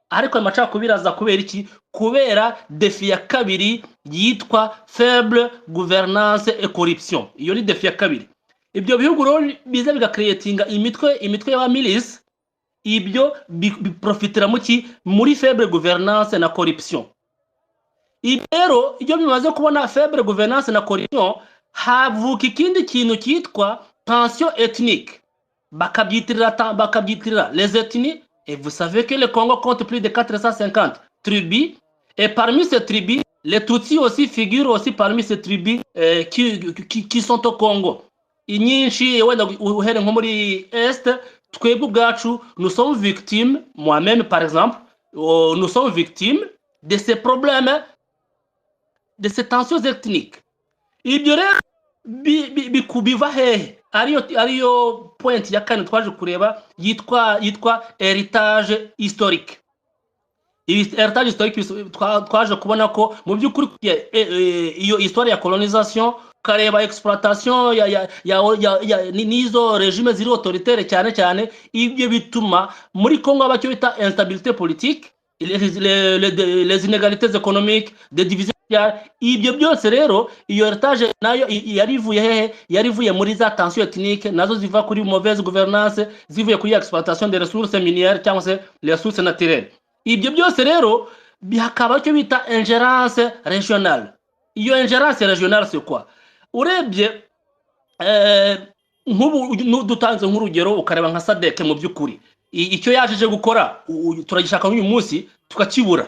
Ariko amacakubiri aza kubera iki? Kubera defi ya kabiri yitwa faible gouvernance et corruption. Iyo ni defi ya kabiri. Ibyo bihugu rero biza bigakreatinga imitwe ya milice, ibyo biprofitira muri faible gouvernance na corruption. Rero iyo bimaze kubona faible gouvernance na corruption, havuka ikindi kintu cyitwa tension ethnique, bakabyitirira les ethnies. Et vous savez que le Congo compte plus de 450 tribus, et parmi ces tribus les Tutsis aussi figurent aussi parmi ces tribus qui sont au Congo. Inyinshi wenda uhere nko muri est, twebwe ubwacu nous sommes victimes, moi-même par exemple, nous sommes victimes de ces problèmes, de ces tensions ethniques. Ibyo rero bikubiva hehe? Ariyo point ya kane twaje kureba yitwa héritage historique. Héritage historique twaje kubona ko mu by'ukuri iyo histoire ya colonisation, kareba exploitation nizo regime ziri autoritaire cyane, ibyo bituma muri Congo abacyo bita instabilité politique, les inégalités économiques, des divisions. Ibyo byose rero iyo héritage nayo yarivuye hehe? Yarivuye muri za tension ethnique, nazo ziva kuri mauvaise gouvernance, zivuye kuri exploitation des ressources minières cyangwa se les ressources naturelles. Ibyo byose rero bihakaba cyo bita ingérence régionale. Iyo ingérence régionale c'est quoi? Urebye nk'ubu dutanze nk'urugero ukareba nka SADC, mu by'ukuri icyo yajeje gukora turagishaka n'uyu munsi tukakibura,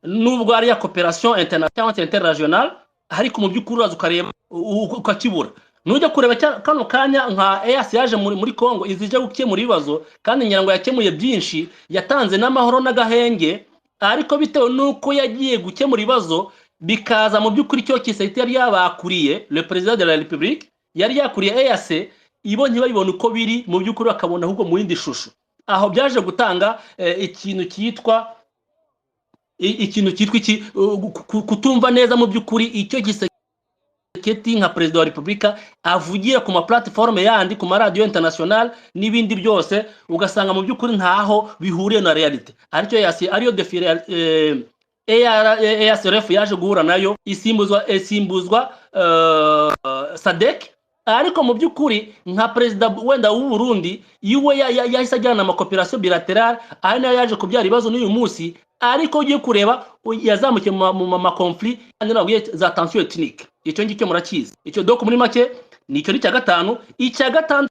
nubwo ari ya coopération internationale interrégionale, ariko mu by'ukuri uraza ukareba ukakibura. Nujya kureba kano kanya nka EAC yaje muri Congo izije gukemura ibibazo, kandi nyirango yakemuye byinshi, yatanze n'amahoro n'agahenge, ariko bitewe nuko yagiye gukemura ibibazo bikaza mu by'ukuri cyo kisayite yari yabakuriye, le président de la République yari yakuriye EAC, ibo ntibabibona uko biri mu by'ukuri, bakabona ahubwo mu yindi shusho. Aho byaje gutanga ikintu cyitwa iki kutumva neza mu by'ukuri icyo Kisekedi nka president wa Republika avugira ku ma platforme yandi, ku ma radio international n'ibindi byose, ugasanga mu by'ukuri ntaho bihuriye na reality. Aricyo ariyo defi EACRF yaje guhura nayo, isimbuzwa SADC. Ariko mu by'ukuri nka president wenda w'u Burundi yiwe yahise ajyana ama coopération bilatérale, ari nayo yaje kubyara ibibazo n'uyu munsi. Ariko ugiye kureba yazamukiye mu conflit kandi nabwiye za tension ethnique. Icyo ngicyo murakizi. Icyo doko muri make nicyo ni cya gatanu. Icya gatanu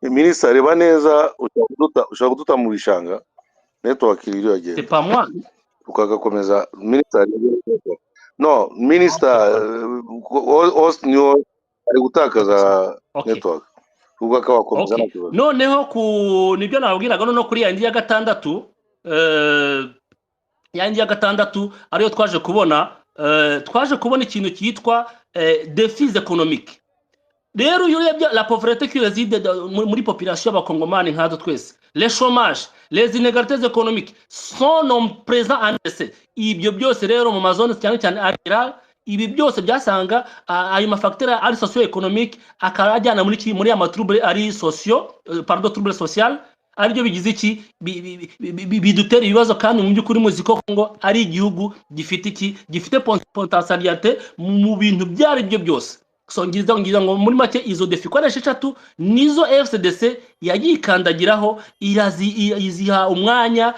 Ministre reba neza ushaka kuduta mu bishanga network iri yagenda. C'est pas moi. Ukagakomeza Ministre No, Minister, host niyo ari gutakaza Okay. network. Ubwo akabakomeza Okay. nakibazo. Noneho ku nibyo nababwiraga no kuri yandi ya gatandatu yandi ya gatandatu ariyo twaje kubona ikintu cyitwa défis économiques. Rero iyo urebye la pauvreté qui réside muri population y'abakongomani nkazo twese, les chômages, les inégalités économiques sont présents en RDC. Ibyo byose rero mu mazone cyane cyane rural, ibi byose byasanga ayo mafacteurs ari socio-économique akarajyana muri amatrouble ari trouble social, aribyo bigize iki bidutera ibibazo kandi mu by'ukuri muzi ko ngo ari igihugu gifite potentialité mu bintu byari byo byose. So ngiza ngo muri make izo defi kwa eshatu nizo FCDC yagikandagiraho iziha umwanya